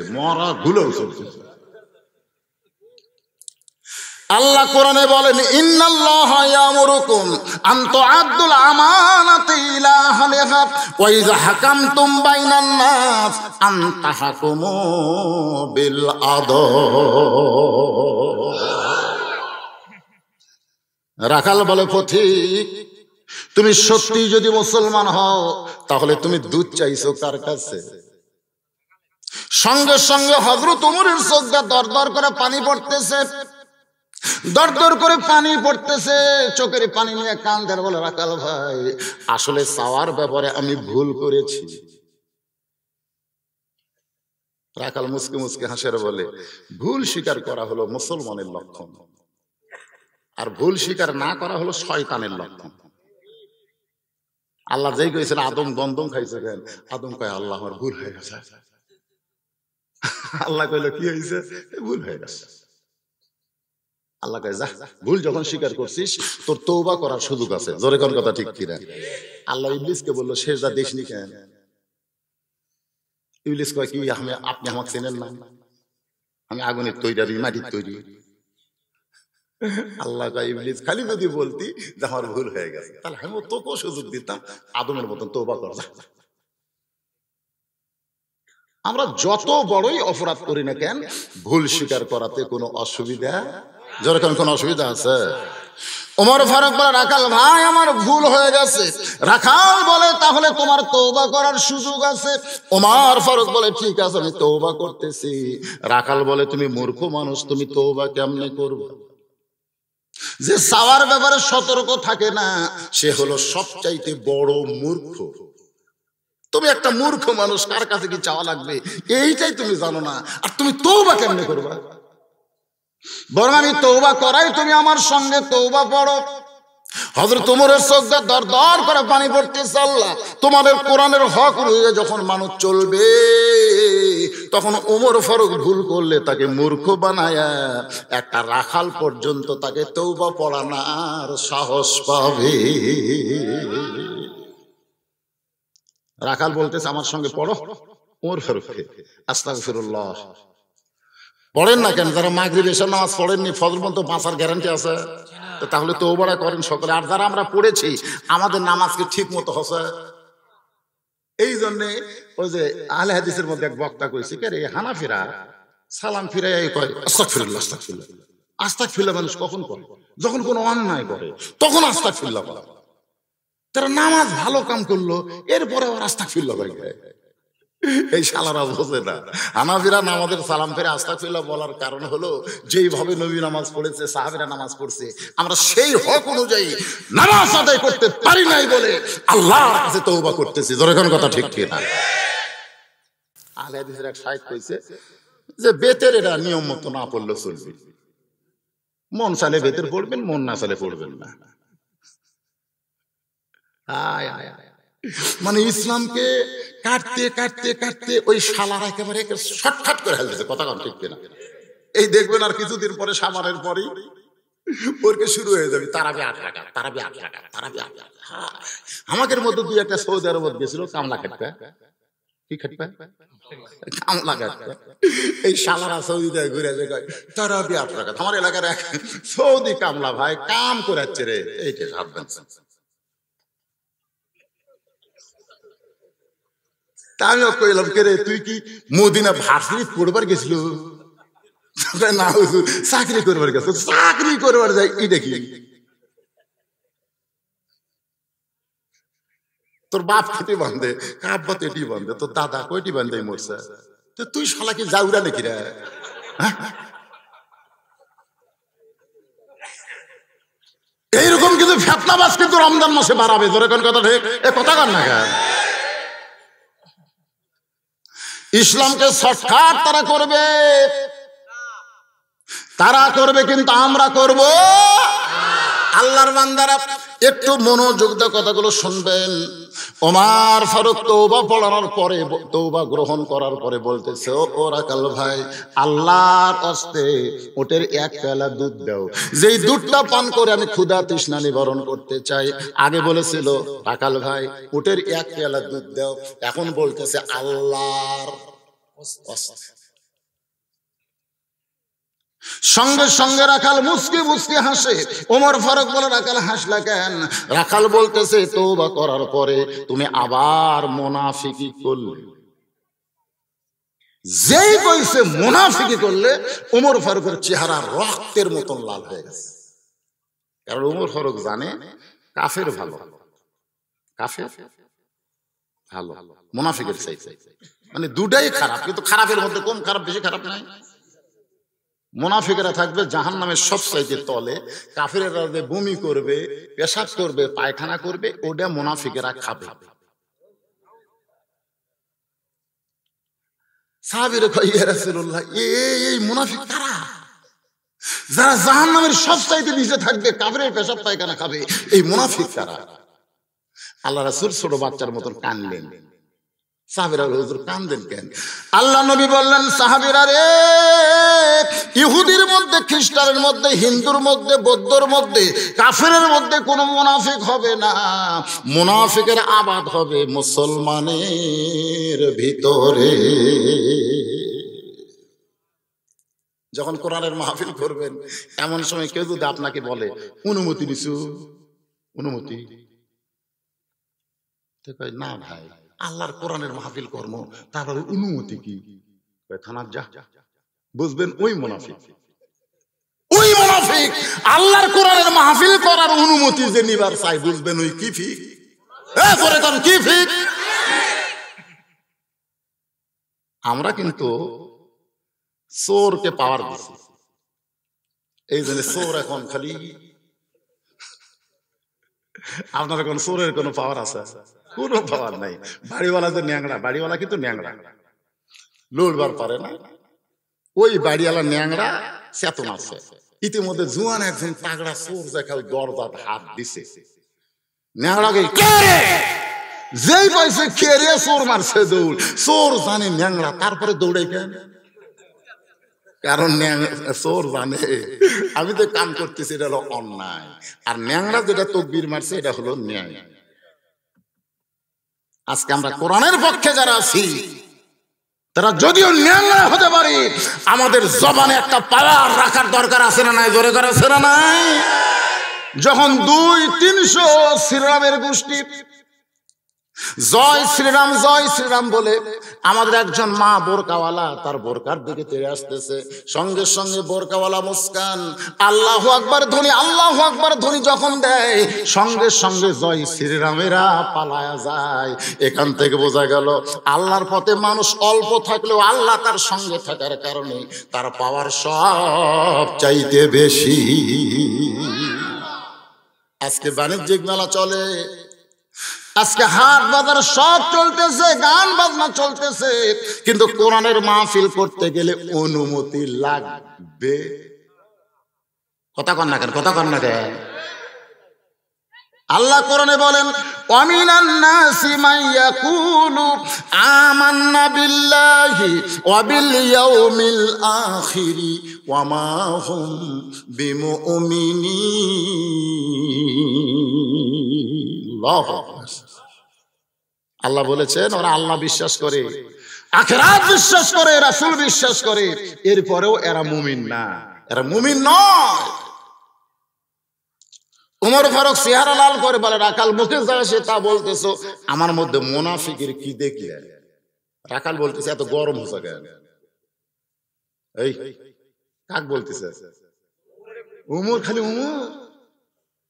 আল্লাহ কোরআনে বলেন, ইন্নাল্লাহা ইয়ামুরুকুম আন তুআদ্দুল আমানাতি ইলা আহলিহা ওয়া ইযা হাকামতুম বাইনান নাস আন তাহকুমু বিল আদল। রাখাল বলে, পথিক তুমি সত্যি যদি মুসলমান হও, তাহলে তুমি দুধ চাইছো কার কাছে? সঙ্গে সঙ্গে হযরত ওমরের চোখ দিয়ে দরদর করে পানি পড়তেছে, দরদর করে পানি পড়তেছে, চোখের পানি নিয়ে কাঁদে, বলে, রাখাল ভাই, আসলে চাওয়ার ব্যাপারে আমি ভুল করেছি। রাখাল মুসকে মুসকে হাসের বলে, ভুল স্বীকার করা হলো মুসলমানের লক্ষণ, আর ভুল স্বীকার না করা হলো শয়তানের লক্ষণ। আল্লাহ যেই কইছেন আদম গন্ধম খাইছে কেন, আদম কয়, আল্লাহ আমার ভুল হয়ে গেছে। আল্লাহ কইল, কি হয়েছে? ভুল হয়ে গেছে। আল্লাহ কয়, যা, ভুল যখন স্বীকার করছিস, তোর তওবা করার সুযোগ আছে। জোরে কোন কথা ঠিক কিনা? আল্লাহ ইবলিসকে বলল, সেজদা দিসনি কেন? ইবলিস কয়, কি আপনি আমাকে চেনেন না? আমি আগুনের তৈরি, মাটির তৈরি। আল্লাহ কয়, ইবলিস খালি যদি বলতি যে আমার ভুল হয়ে গেছে, তাহলে আমি তোকেও সুযোগ দিতাম, আদমের মতন তওবা কর। আমরা যত বড়ই অপরাধ করি না কেন, ভুল স্বীকার করাতে কোনো অসুবিধা, যেরকম কোনো অসুবিধা আছে? ওমর ফারুক বলে, রাখাল ভাই আমার ভুল হয়ে গেছে। রাখাল বলে, তাহলে তোমার তওবা করার সুযোগ আছে। ওমর ফারুক বলে, ঠিক আছে, আমি তওবা করতেছি। রাখাল বলে, তুমি মূর্খ মানুষ, তুমি তওবা কেমনে করবে? যে চাওয়ার ব্যাপারে সতর্ক থাকে না, সে হলো সবচাইতে বড় মূর্খ। তুমি একটা মূর্খ মানুষ, কার কাছে কি চাওয়া লাগবে এইটাই তুমি জানো না, আর তুমি তওবা কেমনে করবা? বরং আমি তওবা করাই, তুমি আমার সঙ্গে তওবা পড়ো। হযরত ওমরের চোখ দিয়ে দরদর করে পানি পড়তেছে। আল্লাহ, তোমাদের কোরআনের হক অনুযায়ী যখন মানুষ চলবে, তখন ওমর ফারুক ভুল করলে তাকে মূর্খ বানায়া একটা রাখাল পর্যন্ত তাকে তওবা পড়ানোর সাহস পাবে। রাখাল বলতেছে, আমার সঙ্গে পড়ো। ওমর ফারুককে, আস্তাগফিরুল্লাহ, পড়েন না কেন? যারা মাগরিব এশার নামাজ পড়েননি, ফজর পর্যন্ত বাঁচার গ্যারান্টি আছে? তো তাহলে তওবা করেন সকলে। আর যারা আমরা পড়েছি আমাদের নামাজকে ঠিক মতো হচ্ছে। এই জন্যে ওই যে আহলে হাদিসের মধ্যে এক বক্তা কইছে, কে রে হানাফিরা সালাম ফিরাই কয় আস্তাগফিরুল্লাহ আস্তাগফিরুল্লাহ। আস্তাগফিরুল্লাহ মানুষ কখন করে? যখন কোনো অন্যায় করে তখন আস্তাগফিরুল্লাহ করে। তারা নামাজ ভালো কাম করলো, এরপরে আবার আস্তাগফিরুল্লাহ করে। এই শালারা বোঝে না। হানাফিরা নামাজের সালাম ফিরে আস্তাগফিরুল্লাহ বলার কারণ হলো, যেইভাবে নবী নামাজ পড়েছে, সাহাবীরা নামাজ পড়ছে, আমরা সেই হক অনুযায়ী নামাজ আদায় করতে পারি নাই বলে আল্লাহর কাছে তওবা করতেছি। যখন কথা ঠিক ঠিক না। আহলে হাদিসের এক শাইখ কইছে যে বেতের এটা নিয়ম মতো না পড়লে চলবে, মন চাইলে বেতের পড়বেন, মন না চাইলে পড়বেন না। আয় আয় আয়, মানে ইসলামকে কাটতে কাটতে কাটতে ওই শালার একেবারে শর্টকাট করে ফেলতেছে। কথা কম ঠিক কিনা? এই দেখবেন আর কিছুদিন পরে সামারের পরেই ওরকে শুরু হয়ে যাবে তারাবি 8 টাকা, তারাবি 8 টাকা, তারাবি 8 টাকা। আমাদের মধ্যে দুই একটা সৌদি আরব গেছিল কামলা খাটতে। কি খাটতে? কামলা খাটতে। এই শালারা সৌদিতে ঘুরে যায় তারাবি 8 টাকা। আমার এলাকার এক সৌদি কামলা ভাই কাম করাচ্ছে রে, এইটা ভাববেন। আমি কইলাম, কে রে তুই কি মদিনা ভার্সিটি পড়বার গেছিল? না হুজুর, চাকরি করবার গেছে। চাকরি করবার যাই কি দেখি তোর বাপ খেতে বান্ধে, কাব্বা তেটি বান্ধে, তোর দাদা কয়টি বান্ধে মরছে, তো তুই শালা কি যাউরা নাকি রে? এইরকম কিন্তু ফেতনাবাজ কিন্তু রমজান মাসে বাড়াবে। ধরে কোন কথা ঠিক? এ কথা কর না কেন? ইসলামকে শর্টকাট তারা করবে, তারা করবে, কিন্তু আমরা করব। আল্লাহর বান্দারা একটু মনোযোগ দিয়ে কথাগুলো শুনবেন। ওমর ফারুক তওবা পড়ানোর পরে, তওবা গ্রহণ করার পরে বলতেছে, ও রাকাল ভাই, আল্লাহর হস্তে ওটের এক পেয়ালা দুধ দাও, যেই দুধটা পান করে আমি ক্ষুধা তৃষ্ণা নিবারণ করতে চাই। আগে বলেছিল রাকাল ভাই ওটের এক পেয়ালা দুধ দাও, এখন বলতেছে আল্লাহর হস্তে। সঙ্গে সঙ্গে রাখাল মুসকি মুসকি হাসে। ওমর ফারুক বলে, রাখাল হাসলা কেন? রাখাল বলতেছে, তওবা করার পরে তুমি আবার মুনাফিকি করলে। যেই কইছে মুনাফিকি করলে, ওমর ফারুকের চেহারা রক্তের মতন লাল হয়ে গেছে। কারণ ওমর ফারুক জানে কাফের ভালো, কাফের ভালো, মুনাফিকের চাইতে মানে দুটাই খারাপ, কিন্তু খারাপের মধ্যে কম খারাপ বেশি খারাপ নাই। মুনাফিকেরা থাকবে জাহান্নামের সবচাইতে তলে, কাফেরেরা যে বমি করবে, পেশাব করবে, পায়খানা করবে, ওটা মুনাফিকেরা খাবে। সাহাবীরা কয়, ইয়া রাসূলুল্লাহ, এই মুনাফিক কারা? যারা জাহান্নামের সবচাইতে নিচে থাকবে, কাফেরের পেশাব পায়খানা খাবে, এই মুনাফিক কারা? আল্লাহ রাসূল ছোট বাচ্চার মতন কানলেন। সাহাবীরা, হুজুর কান্দেন কেন? আল্লাহ নবী বললেন, সাহাবীরা রে, ইহুদির মধ্যে, খ্রিস্টানের মধ্যে, হিন্দুর মধ্যে, বৌদ্ধর মধ্যে, কাফেরের মধ্যে কোনো মুনাফিক হবে না। মুনাফিকের আবাদ হবে মুসলমানের ভিতরে। যখন কোরআনের মাহফিল করবেন, এমন সময় কেউ যদি আপনাকে বলে অনুমতি দিছু, অনুমতি না ভাই, আল্লাহর কোরআনের মাহফিল কর্ম, তারপরে অনুমতি কি? থানার যা, বুঝবেন ওই মুনাফিক। ওই মুনাফিক আল্লাহর কোরআনের মাহফিল করার অনুমতি যে নিবার চাই, বুঝবেন ওই কি ফিক। করে কোন কি ফিক? আমরা কিন্তু চোরকে পাওয়ার দিছি, এই জন্য চোর এখন খালি। আপনার কোন চোরের কোন পাওয়ার আছে? কোনো পাওয়ার নাই। বাড়িওয়ালা যে ন্যাংরা, বাড়িওয়ালা কিন্তু ন্যাংরা, লড়বার পারে না। ওই বাড়িওয়ালা ন্যাংরা চেতন আছে। ইতিমধ্যে জুয়ান একজন তাগড়া চোর দেখাল দরজাত হাত দিছে, ন্যাংরাকে যেই পাইছে কেড়ে চোর মারছে দৌড়। চোর জানে ন্যাংরা, তারপরে দৌড়ে কেন? কারণ চোর জানে আমি তো কাম করতেছি, এটা হলো অন্যায়, আর ন্যাংরা যেটা তকবীর মারছে এটা হলো ন্যায়। আজকে আমরা কোরআনের পক্ষে যারা আছি, তারা যদিও ন্যাংরা হতে পারে, আমাদের জবানে একটা পাওয়ার রাখার দরকার আছে না নাই? জোরে করে আছে না নাই? যখন 200-300 শ্রীরামের গোষ্ঠী জয় শ্রীরাম বলে আমাদের একজন মা বোরকাওয়ালা তার বোরকার দিকে তেড়ে আসতেছে, সঙ্গে সঙ্গে বোরকাওয়ালা মুস্কান আল্লাহু আকবার ধ্বনি যখন দেয়, সঙ্গে সঙ্গে জয় শ্রীরামেরা পালায়া যায়। এখান থেকে বোঝা গেল আল্লাহর পথে মানুষ অল্প থাকলেও আল্লাহ তার সঙ্গে থাকার কারণে তার পাওয়ার সব চাইতে বেশি। আজকে বাণিজ্যিক মেলা চলে, আজকে হাট বাজার সব চলতেছে, গান বাজনা চলতেছে, কিন্তু কোরআনের মাহফিল করতে গেলে অনুমতি লাগবে। কথা কন না কেন? আল্লাহ কোরআনে বলেন, ওয়ামিনান নাসি মাইয়াকুলু আমান্না বিল্লাহি ওয়া বিল ইয়াউমিল আখিরি ওয়া মা হুম বিমুমিনিন। আল্লাহ বলেছেন ওরা আল্লাহ বিশ্বাস করে, আখিরাত বিশ্বাস করে, রাসূল বিশ্বাস করে, এরপরেও এরা মুমিন না, এরা মুমিন নয়। উমর ফারুক চেহারা লাল করে বলে, রাখাল মুখে যা আসে তা বলতেছো, আমার মধ্যে মুনাফিকের কি দেখলে? রাখাল বলতেছে এত গরম হচ্ছে কেন? এই কাক বলতেছে? উমর, খালি উমর।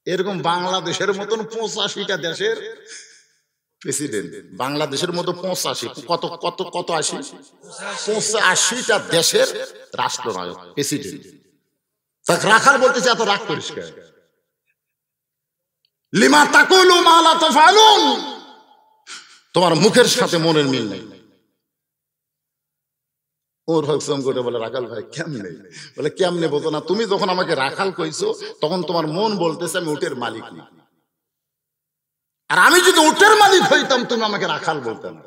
এরকম বাংলাদেশের মতন 85টা দেশের প্রেসিডেন্ট, বাংলাদেশের মতো 85টা দেশের রাষ্ট্রনায়ক, প্রেসিডেন্ট, রাখাল বলতেছে এত রাগ করিস কেন? লিমা তাকুলু মা লা তাফআলুন, তোমার মুখের সাথে মনের মিল নেই। ওর হকসম করে বলে, রাখাল ভাই কেমনে? বলে কেমনে বলতো না, তুমি যখন আমাকে রাখাল কইছো তখন তোমার মন বলতেছে আমি উটের মালিক না, আর আমি যদি উটের মালিক হইতাম তুমি আমাকে রাখাল বলতে না।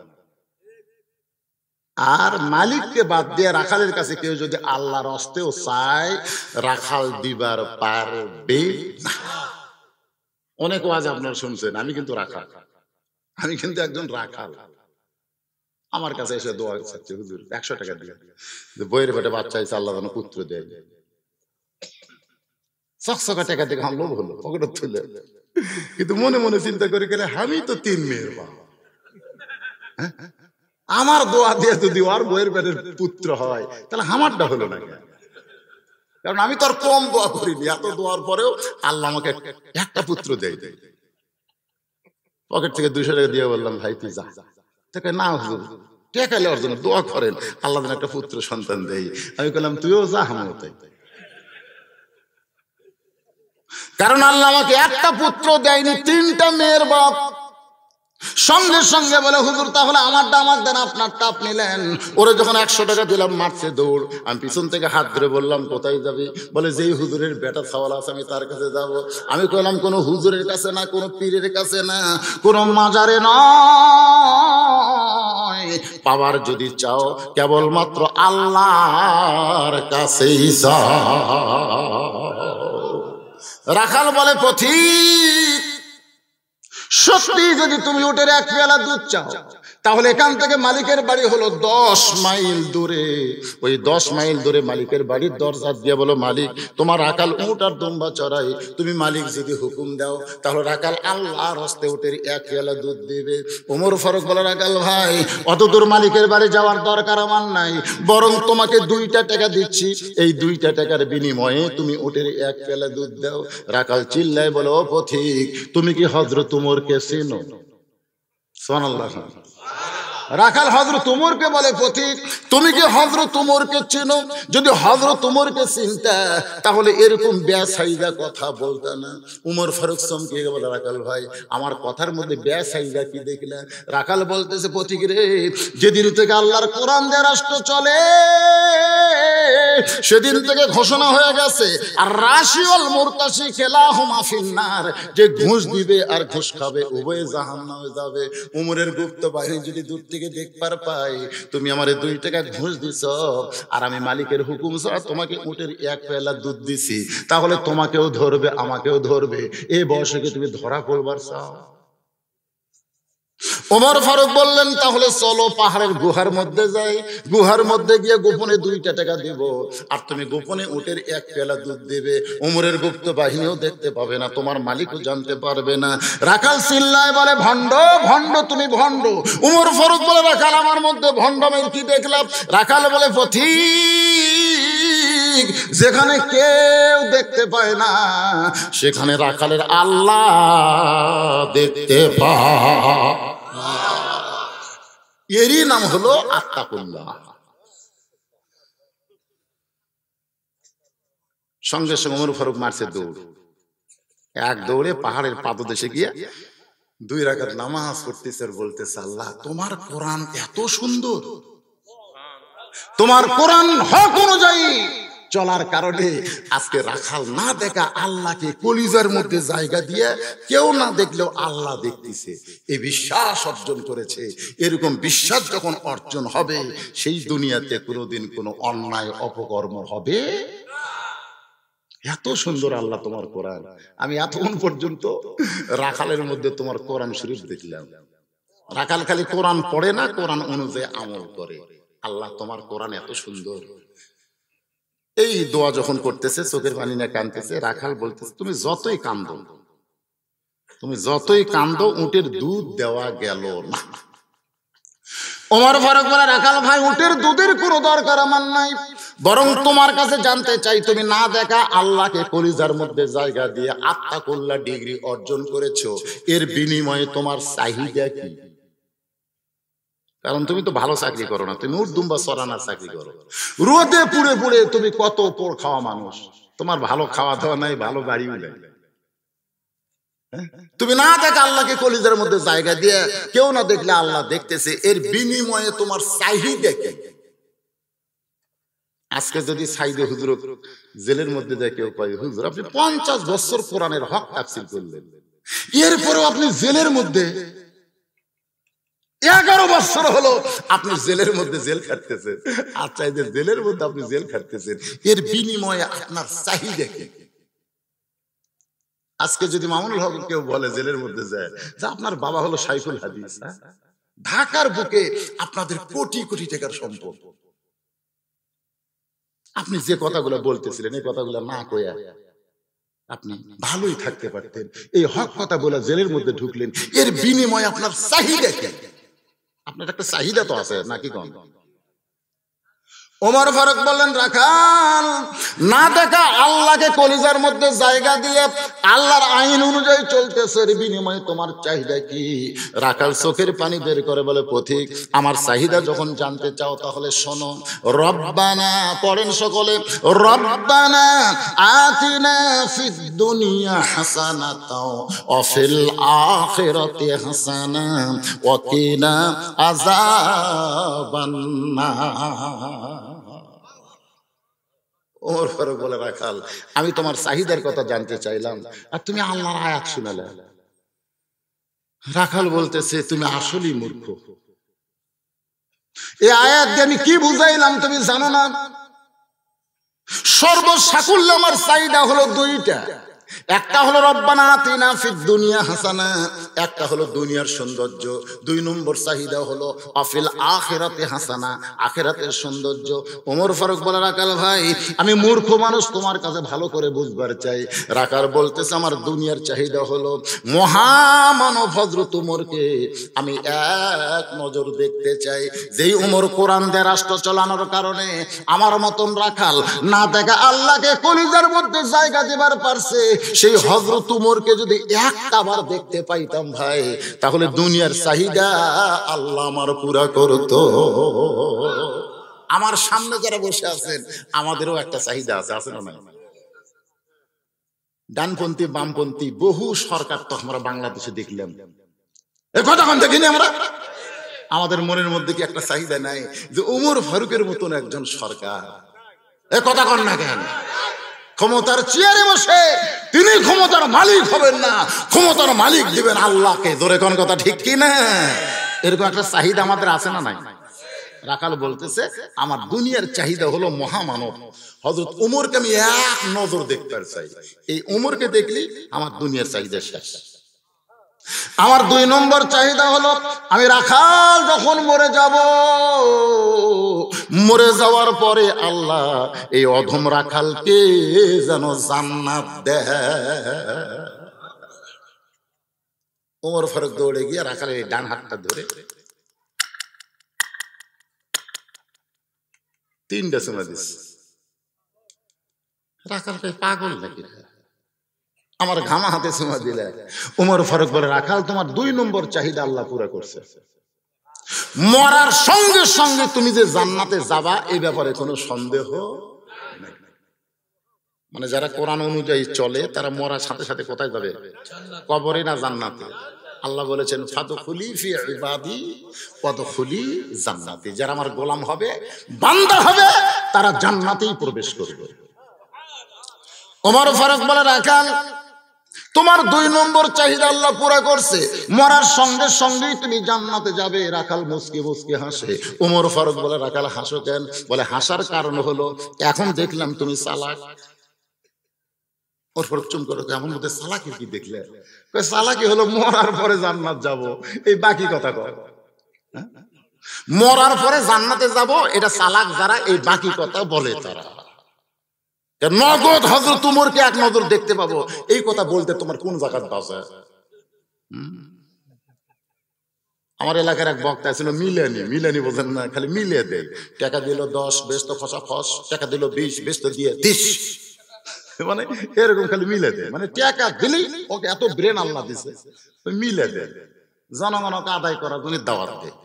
আর মালিককে বাদ দিয়ে রাখালের কাছে কেউ যদি আল্লাহর হস্তেও চায়, রাখাল দিবার পারবে না। অনেক ওয়াজ আপনারা শুনছেন, আমি কিন্তু রাখাল, আমি কিন্তু একজন রাখাল। আমার কাছে এসে দোয়া চাচ্ছে, হুজুর 100 টাকা দিয়ে বইয়ের পেটে বাচ্চা হয়েছে, আল্লাহ যেন পুত্র দেয়। চকচকা টাকা থেকে আমার লোভ হলো, পকেটে তুলে, কিন্তু মনে মনে চিন্তা করে গেলে আমি তো 3 মেয়ের বাবা, আমার দোয়া দিয়ে যদি আর বইয়ের পেটের পুত্র হয় তাহলে আমারটা হলো না কেন? কারণ আমি তো আর কম দোয়া করিনি, এত দোয়ার পরেও আল্লাহ আমাকে একটা পুত্র দেয়। পকেট থেকে 200 টাকা দিয়ে বললাম, ভাই তুই যা। না হুজুর, টাকা নেওয়ার জন্য দোয়া করেন, আল্লাহ যেন একটা পুত্র সন্তান দেয়। আমি বললাম তুইও যা, আমিও তাই। কারণ আল্লাহ আমাকে একটা পুত্র দেয়নি, 3টা মেয়ের বাপ। সঙ্গে সঙ্গে বলে, হুজুর তাহলে আমারটা আমার দেন, আপনারটা আপনি নেন। ওরে যখন 100 টাকা দিলাম, মারছে দৌড়। আমি পিছন থেকে হাত ধরে বললাম, কোথায় যাবি? বলে যেই হুজুরের বেটা ছাওয়ালা আছে আমি তার কাছে যাব। আমি কইলাম কোনো হুজুরের কাছে না, কোনো পীরের কাছে না, কোনো মাজারে নয়, পাওয়ার যদি চাও কেবলমাত্র আল্লাহর কাছেই চাও। রাখাল বলে, পথিক সত্যি যদি তুমি উটের 1 পেয়ালা দুধ চাও, তাহলে এখান থেকে মালিকের বাড়ি হলো 10 মাইল দূরে। ওই 10 মাইল দূরে মালিকের বাড়ির দরজা দিয়ে বলো, মালিক তোমার রাখাল উট আর দুম্বা চড়াই, তুমি মালিক যদি হুকুম দাও তাহলে রাখাল আল্লাহর হস্তে উটের 1 পেয়ালা দুধ দেবে। ওমর ফারুক বলে, রাখাল ভাই অত দূর মালিকের বাড়ি যাওয়ার দরকার আমার নাই, বরং তোমাকে 2টা টাকা দিচ্ছি, এই 2টা টাকার বিনিময়ে তুমি উটের 1 পেয়ালা দুধ দাও। রাখাল চিল্লায় বলে, ও পথিক তুমি কি হযরত উমরকে চেনো? সুবহানাল্লাহ। রাখাল হযরত উমরকে বলে, পথিক তুমি কি হযরত উমরকে চেনো? যদি হযরত উমরকে চিনতা তাহলে এরকম বেসাইদা কথা বলতা না। উমর ফারুক চমকে বলে, রাখাল ভাই আমার কথার মধ্যে বেসাইদা কি দেখলে? রাখাল বলতেছে, পথিক রে, যেদিন থেকে আল্লাহর কোরআন দিয়ে রাষ্ট্র চলে সেদিন থেকে ঘোষণা হয়ে গেছে, আর রাশিউল মুরতাশি খেলাহুমা ফিন্নার, যে ঘুষ দিবে আর ঘুষ খাবে উভয়ে জাহান্নামে যাবে। উমরের গুপ্ত বাহিনী যদি দূর থেকে দেখবার পাই তুমি আমারে 2 টাকা ঘুষ দিছ, আর আমি মালিকের হুকুম ছাড়া তোমাকে উটের 1 পেয়ালা দুধ দিছি, তাহলে তোমাকেও ধরবে আমাকেও ধরবে। এই বয়সে কি তুমি ধরা পড়বার চাও? ওমর ফারুক বললেন তাহলে চলো পাহাড়ের গুহার মধ্যে যাই, গুহার মধ্যে গিয়ে গোপনে 2 টাকা দিব, আর তুমি গোপনে উটের 1 পেয়ালা দুধ দেবে। ওমরের গুপ্ত বাহিনীও দেখতে পাবে না, তোমার মালিকও জানতে পারবে না। রাখাল চিল্লায় বলে ভণ্ড, ভণ্ড, তুমি ভণ্ড। ওমর ফারুক বলে রাখাল আমার মধ্যে ভণ্ডমের কি দেখলাম? রাখাল বলে পথিক, যেখানে কেউ দেখতে পায় না সেখানে রাখালের আল্লাহ দেখতে পায়, এরই নাম হলো আত্তাকুল্লাহ। সঙ্গে সঙ্গে ওমর ফারুক মারছে দৌড়, এক দৌড়ে পাহাড়ের পাদদেশে গিয়ে 2 রাকাত নামাজ পড়তেছে আর বলতেছে আল্লাহ তোমার কোরআন এত সুন্দর, তোমার কোরআন হক অনুযায়ী চলার কারণে আজকে রাখাল না দেখা আল্লাহকে কলিজার মধ্যে জায়গা দিয়ে কেউ না দেখলেও আল্লাহ দেখতেছে, এই বিশ্বাস অর্জন করেছে। এরকম বিশ্বাস যখন অর্জন হবে সেই দুনিয়াতে কোনোদিন কোনো অন্যায় অপকর্ম হবে। এত সুন্দর আল্লাহ তোমার কোরআন। আমি এতক্ষণ পর্যন্ত রাখালের মধ্যে তোমার কোরআন শরীফ দেখলাম, রাখাল খালি কোরআন পড়ে না, কোরআন অনুযায়ী আমল করে। আল্লাহ তোমার কোরআন এত সুন্দর। এই দোয়া যখন করতেছে চোখের পানি না কাঁদতেছে, রাখাল বলতেছে তুমি যতই কান্দো, তুমি যতই কান্দো উটের দুধ দেওয়া গেল না। ওমর ফারুক বলে রাখাল ভাই উটের দুধের কোনো দরকার আমার নাই, বরং তোমার কাছে জানতে চাই তুমি না দেখা আল্লাহকে কলিজার মধ্যে জায়গা দিয়ে আত্তাকুল্লাহ ডিগ্রি অর্জন করেছো, এর বিনিময়ে তোমার চাহিদা কি? কারণ তুমি তো ভালো চাকরি করো না, তুমি উট দুম্বা চড়ানোর চাকরি করো, রোদে পুড়ে পুড়ে তুমি কত পোড় খাওয়া মানুষ, তোমার ভালো খাওয়া দাওয়া নাই, ভালো বাড়িও নাই। তুমি না দেখা আল্লাহকে কলিজার মধ্যে জায়গা দিয়ে কেউ না দেখলে আল্লাহ দেখতেছে, এর বিনিময়ে তোমার চাহিদা কি? আজকে যদি সাইদে হুজুর জেলের মধ্যে যায় কেউ কয় হুজুর আপনি 50 বছর কোরআনের হক তাফসীর করলেন, এরপরেও আপনি জেলের মধ্যে 11 বছর হলো আপনি জেলের মধ্যে জেল খাটতেছেন। আচ্ছা এই যে জেলের মধ্যে আপনি জেল খাটতেছেন এর বিনিময়ে আপনার চাহিদা কি? আজকে যদি মামুনুল হক কেউ বলে জেলের মধ্যে যায় যে আপনার বাবা হলো শাইখুল হাদিস, ঢাকার বুকে আপনাদের কোটি কোটি টাকার সম্পদ, আপনি যে কথাগুলো বলতেছিলেন এই কথাগুলো না কইয়া আপনি ভালোই থাকতে পারতেন, এই হক কথা বলে জেলের মধ্যে ঢুকলেন, এর বিনিময়ে আপনার চাহিদা কি? আপনার একটা চাহিদা তো আছে নাকি কম? ওমর ফারুক বললেন রাখাল না দেখা আল্লাহকে কলিজার মধ্যে জায়গা দিয়ে আল্লাহর আইন অনুযায়ী চলতেছে, এর বিনিময়ে তোমার চাহিদা কি? রাখাল চোখের পানি বের করে বলে পথিক আমার চাহিদা যখন জানতে চাও তাহলে শোনো, রব্বানা পড়েন সকলে, রব্বানা আতিনা ফিদ দুনিয়া হাসানাতাও ওয়া ফিল আখিরাতি হাসানা ওয়া কিনা আযাবান নার। ওমর ফারুক বলে রাখাল আমি তোমার চাহিদার কথা জানতে চাইলাম আর তুমি আল্লাহর আয়াত শুনালে। রাখাল বলতেছে তুমি আসলেই মূর্খ, এই আয়াত দিয়ে আমি কি বুঝাইলাম তুমি জানো না? সর্বসাকুল্য আমার চাহিদা হলো 2টা, একটা হলো রব্বানা আতিনা ফিদ দুনিয়া হাসানা, একটা হলো দুনিয়ার সৌন্দর্য, 2 নম্বর চাহিদা হলো আফিল আখিরাতে হাসানা, আখিরাতের সৌন্দর্য। ওমর ফারুক বলে রাখাল ভাই আমি মূর্খ মানুষ, তোমার কাছে ভালো করে বুঝবার চাই। রাখাল বলতেছে আমার দুনিয়ার চাহিদা হলো মহামানব হযরত ওমরকে আমি এক নজর দেখতে চাই, যেই ওমর কোরআন দিয়ে রাষ্ট্র চালানোর কারণে আমার মতন রাখাল না দেখা আল্লাহকে কলিজার মধ্যে জায়গা দিবার পারছে, সেই হযরত ওমরকে যদি একটাবার দেখতে পাইতাম ভাই তাহলে দুনিয়ার চাহিদা আল্লাহ আমার পুরা করতো। আমার সামনে যারা বসে আছেন আমাদেরও একটা চাহিদা আছে, আছে না নাই? ডানপন্থী বামপন্থী বহু সরকার তো আমরা বাংলাদেশে দেখলাম, এই কথা কোন দেখিনি আমরা? আমাদের মনের মধ্যে কি একটা চাহিদা নাই যে ওমর ফারুকের মতন একজন সরকার? এই কথা কোন না কেন? ক্ষমতার চেয়ারে বসে তিনি ক্ষমতার মালিক হবেন না, ক্ষমতার মালিক দিবেন আল্লাহকে। জোরে কোন কথা ঠিক কি না? এরকম একটা চাহিদা আমাদের আছে না নাই? রাখাল বলতেছে আমার দুনিয়ার চাহিদা হলো মহামানব হযরত ওমরকে আমি এক নজর দেখতে চাই, এই ওমরকে দেখলি আমার দুনিয়ার চাহিদা শেষ। আমার 2 নম্বর চাহিদা হলো আমি রাখাল যখন মরে যাব, মরে যাওয়ার পরে আল্লাহ এই অধম রাখালকে যেন জান্নাত দেয়। ওমর ফারুক দৌড়ে গিয়ে রাখালের ডান হাতটা ধরে 3টা চুমা দিচ্ছে। রাখালকে পাগল নাকি, আমার ঘামা হাতে চুমা দিলে? ওমর ফারুক বলে, রাখাল তোমার 2 নম্বর চাহিদা আল্লাহ পুরা করছে, মরার সঙ্গে সঙ্গে তুমি যে জান্নাতে যাবা এই ব্যাপারে কোনো সন্দেহ নেই। মানে যারা কোরআন অনুযায়ী চলে তারা মরার সাথে সাথে কোথায় যাবে? কবরে না জান্নাতে? আল্লাহ বলেছেন ফাদখুলি ফি ইবাদি ওয়াদখুলি জান্নাতি, যারা আমার গোলাম হবে, বান্দা হবে, তারা জান্নাতেই প্রবেশ করবে। ওমর ফারুক বলে, রাখাল তোমার 2 নম্বর চাহিদা আল্লাহ পুরা করছে, মরার সঙ্গে সঙ্গেই তুমি জান্নাতে যাবে। রাখাল মুচকি মুচকি হাসে। ওমর ফারুক বলে, রাখাল হাসো কেন? বলে, হাসার কারণ হলো এখন দেখলাম তুমি চালাক। ওর ফারুক চুম করো, এমন মধ্যে চালাকি কি দেখলে? চালাকি হলো মরার পরে জান্নাত যাব, এই বাকি কথা কর। মরার পরে জান্নাতে যাব এটা চালাক যারা, এই বাকি কথা বলে তারা। নগদ হযরত উমরকে এক নজর দেখতে পাবো, এই কথা বলতে তোমার কোন জাকাত আছে? আমার এলাকার এক বক্তা ছিল মিলেনি বোঝেন না, খালি মিলে দেয়। টাকা দিল 10, বেশ তো ফসা ফস, টাকা দিল 20, বেশ তো দিয়ে দিস, মানে এরকম খালি মিলে দেয়। মানে টাকা দিলেই ওকে এত ব্রেন আল্লাহ দিছে, মিলে দেয়, জনগণকে আদায় করার জন্য দাওয়াত দেয়।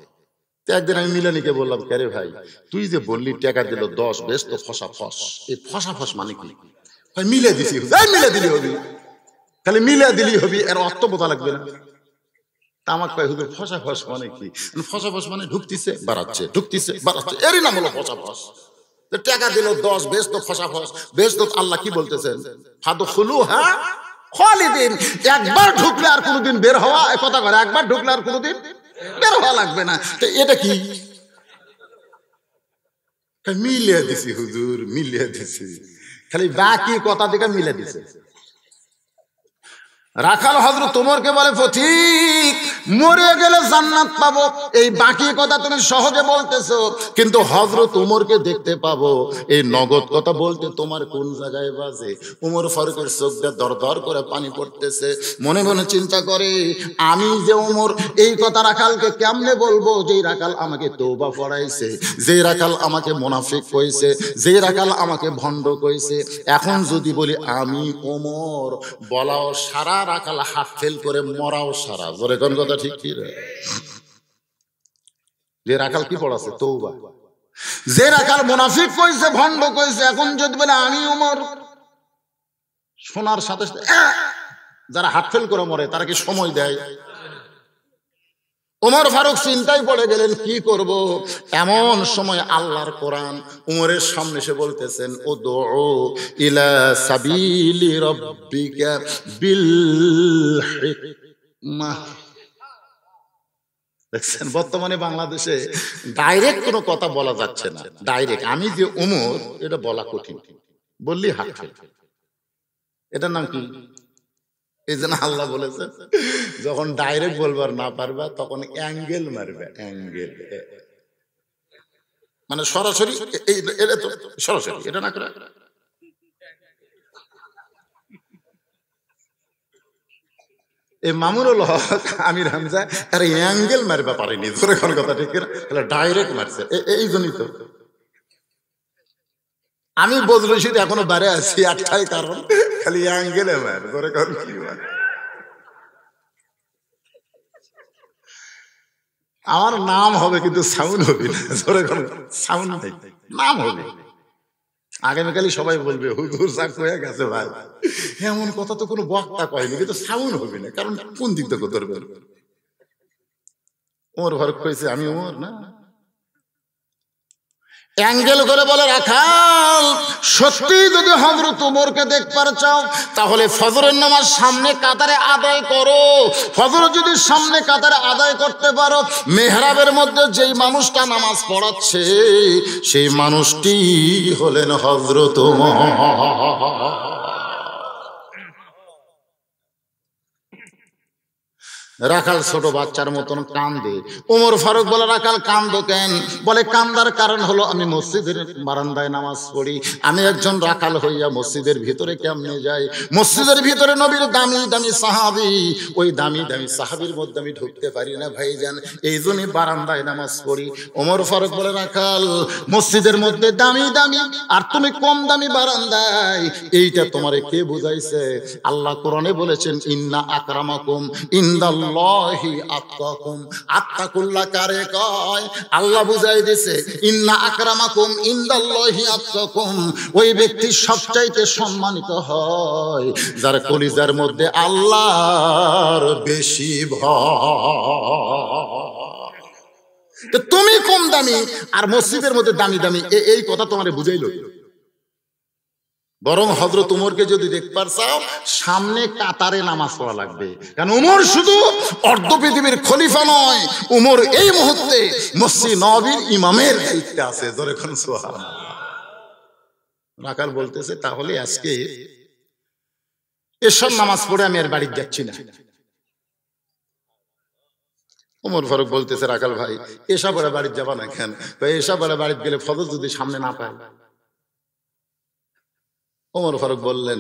একদিন আমি মিলানিকে বললাম, কে রে ভাই, তুই যে বললি টাকা দিল 10, বেশ তো ফসা ফস, এই ফসা ফস মানে কি? মিলে দিছি, মিলে দিলি হবি, খালি মিলে দিলি হবি, এর অর্থ বোঝা লাগবে না? তা আমার কয়, হুজুর ফসা ফস মানে কি? ফসা ফস মানে ঢুকতিছে বাড়াচ্ছে, ঢুকতিছে বাড়াচ্ছে, এরই নাম হলো ফসা ফস। টাকা দিল 10, বেশ তো ফসা ফস, বেশ তো। আল্লাহ কি বলতেছেন? ফাদখুলুহা খালিদিন, একবার ঢুকলে আর কোনোদিন বের হওয়া, এই কথা করে, একবার ঢুকলে আর কোনোদিন বের হওয়া লাগবে না। তো এটা কি? মিলিয়ে দিছি হুজুর, মিলিয়ে দিছি, খালি বাকি কথা দিকে মিলে দিছে। রাখাল হযরত ওমরকে বলে, পথিক মরে গেলে জান্নাত পাবো, এই বাকি কথা তুমি সহজে বলতেছো, কিন্তু হযরত ওমরকে দেখতে পাবো, এই নগদ কথা বলতে তোমার কোন জায়গায় বাজে? ওমর ফারুকের চোখ দিয়ে দরদর করে পানি পড়তেছে, মনে মনে চিন্তা করে, আমি যে ওমর এই কথা রাখালকে কেমনে বলবো, যে রাখাল আমাকে তওবা পড়াইছে, যে রাখাল আমাকে মুনাফিক কইছে, যে রাখাল আমাকে ভণ্ড কইছে। এখন যদি বলি আমি ওমর, বলাও সারা, রাখাল হাত ফেল করে মরাও সারা। জোরে কোন কথা ঠিক কি রে? যে রাখাল কি পড়াছে? তওবা। যে রাখাল মুনাফিক কইছে, ভণ্ড কইছে, এখন যদি বলে আমি ওমর, শোনার সাথে সাথে যারা হাত ফেল করে মরে তারা কি সময় দেয়? ওমর ফারুক চিন্তায় পড়ে গেলেন, কি করব? এমন সময় আল্লাহর কোরআন উমরের সামনে এসে বলতেছেন, উদউ ইলা সাবিলি রাব্বিকা বিল হিকমাহ। দেখছেন, বর্তমানে বাংলাদেশে ডাইরেক্ট কোনো কথা বলা যাচ্ছে না। ডাইরেক্ট আমি যে উমর এটা বলা কঠিন, বললি হাত ফেল। এটার নাম কি? এই জন্য আল্লাহ বলেছে, যখন ডাইরেক্ট বলবার না পারবা তখন অ্যাঙ্গেল মারবে, অ্যাঙ্গেল, মানে সরাসরি। এটা তো সরাসরি, এটা না করে এই মামুনুল হক আমির হামজা আর অ্যাঙ্গেল মারবা পারেনি, ধরে কোন কথা ঠিক না, ডাইরেক্ট মারছে। এই জন্যই তো আমি বদলে শুধু এখনো বাইরে আছি, একটাই কারণ, খালি অ্যাঙ্গেলে মার, ধরে কোন কি মার। আমার নাম হবে কিন্তু সাউন্ড হবে না, ধরে কোন সাউন্ড নেই, নাম হবে। আগামীকালই সবাই বলবে হুজুর চাক হয়ে গেছে ভাই, এমন কথা তো কোনো বক্তা কয়নি, কিন্তু সাউন্ড হবে না, কারণ কোন দিক থেকে ধরবে? ওমর ফারুক কইছে আমি ওমর না। অ্যাঙ্গেল করে বলে, রাখাল সত্যি যদি হযরত ওমরকে দেখবার চাও তাহলে ফজরের নামাজ সামনে কাতারে আদায় করো। ফজর যদি সামনে কাতারে আদায় করতে পারো, মেহরাবের মধ্যে যেই মানুষটা নামাজ পড়াচ্ছে সেই মানুষটি হলেন হযরত ওমর। রাখাল ছোট বাচ্চার মতন কান্দে। ওমর ফারুক বলে, রাখাল কান্দো কেন? বলে, কান্দার কারণ হলো আমি মসজিদের বারান্দায় নামাজ পড়ি, আমি একজন রাখাল হইয়া মসজিদের ভিতরে কেমনে যাই? মসজিদের ভিতরে নবীর দামি দামি সাহাবী, ওই দামি দামি সাহাবীর মধ্যে আমি ঢুকতে পারি না ভাইজান, এই জন্যই বারান্দায় নামাজ পড়ি। ওমর ফারুক বলে, রাখাল মসজিদের মধ্যে দামি দামি আর তুমি কম দামি বারান্দায়, এইটা তোমারে কে বুঝাইছে? আল্লাহ কোরআনে বলেছেন, ইন্না আকরামাকুম ইনদাল্লাহি আতকাকুম। আত্তাকুল্লাহ কারে কয়? আল্লাহ বুঝাই দিয়েছে, ইন্না আকরামাকুম ইনদাল্লাহি আতকাকুম। ওই ব্যক্তি সবচাইতে সম্মানিত হয় যার কলিজার মধ্যে আল্লাহর বেশি ভয়। তো তুমি কম দামি আর মসজিদের মধ্যে দামি দামি, এই কথা তোমারে বুঝাইলো? বরং হযরত উমরকে যদি দেখবার চাও, সামনে কাতারে নামাজ পড়া লাগবে, কারণ উমর শুধু অর্ধ পৃথিবীর খলিফা নয়, উমর এই মুহূর্তে মসজিদ নববীর ইমামের দায়িত্বে আছে। জোরে কোন সুবহানাল্লাহ। রাখাল বলতেছে, তাহলে আজকে এসব নামাজ পড়ে আমি আর বাড়ি যাচ্ছি না। ওমর ফারুক বলতেছে, রাখাল ভাই এসব পড়ে বাড়ি যাবা না কেন? এসব পড়ে বাড়ি গেলে ফজর যদি সামনে না পায়। ওমর ফারুক বললেন,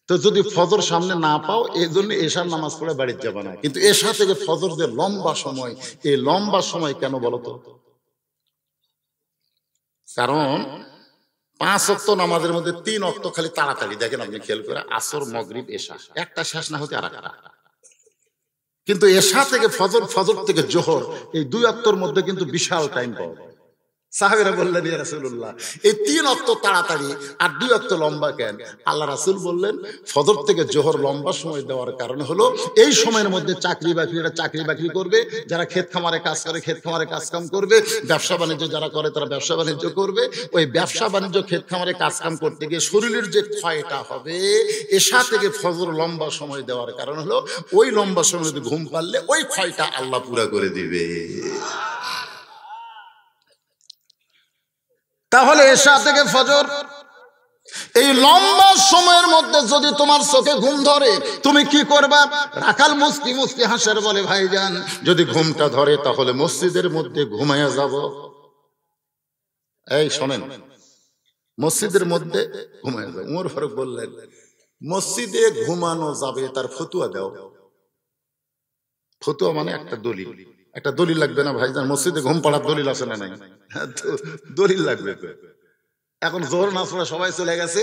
তো যদি ফজর সামনে না পাও এই জন্য এশার নামাজ পড়ে বাড়ি যাবে না, কিন্তু এশা থেকে ফজর যে লম্বা সময়, এই লম্বা সময় কেন বলতো? কারণ 5 ওয়াক্ত নামাজের মধ্যে 3 ওয়াক্ত খালি তাড়াতাড়ি, দেখেন আপনি খেয়াল করে, আসর মাগরিব এশা একটা শেষ না হতে আরেকটা, কিন্তু এশা থেকে ফজর, ফজর থেকে জোহর, এই 2 ওয়াক্তর মধ্যে কিন্তু বিশাল টাইম পাওয়া যায়। সাহাবীরা বললেন, ইয়া রাসূলুল্লাহ এই 3 ওয়াক্ত তাড়াতাড়ি আর 2 ওয়াক্ত লম্বা কেন? আল্লাহ রাসূল বললেন, ফজর থেকে জোহর লম্বা সময় দেওয়ার কারণ হলো এই সময়ের মধ্যে চাকরি বাকরি করবে, যারা ক্ষেত খামারে কাজ করে ক্ষেত খামারে কাজ কাম করবে, ব্যবসা বাণিজ্য যারা করে তারা ব্যবসা বাণিজ্য করবে। ওই ব্যবসা বাণিজ্য ক্ষেত খামারে কাজ কাম করতে গিয়ে শরীরের যে ক্ষয়টা হবে, এশা থেকে ফজর লম্বা সময় দেওয়ার কারণ হলো ওই লম্বা সময় যদি ঘুম পারলে ওই ক্ষয়টা আল্লাহ পুরা করে দিবে। তাহলে এশা থেকে ফজর, এই লম্বা সময়ের মধ্যে যদি তোমার চোখে ঘুম ধরে তুমি কি করবা? রাখাল মুস্কি মুস্কি হাসের বলে, ভাইজান যদি ঘুমটা ধরে তাহলে মসজিদের মধ্যে ঘুমাইয়া যাব। এই শোনেন, মসজিদের মধ্যে ঘুমাইয়া যাব। উমর ফারুক বললেন, মসজিদে ঘুমানো যাবে তার ফতুয়া দাও। ফতুয়া মানে একটা দলিল, একটা দলিল লাগবে না ভাইজান? মসজিদে ঘুম পাড়ার দলিল আছে না নাই? দলিল লাগবে। এখন জোহর নামাজ পড়ে সবাই চলে গেছে,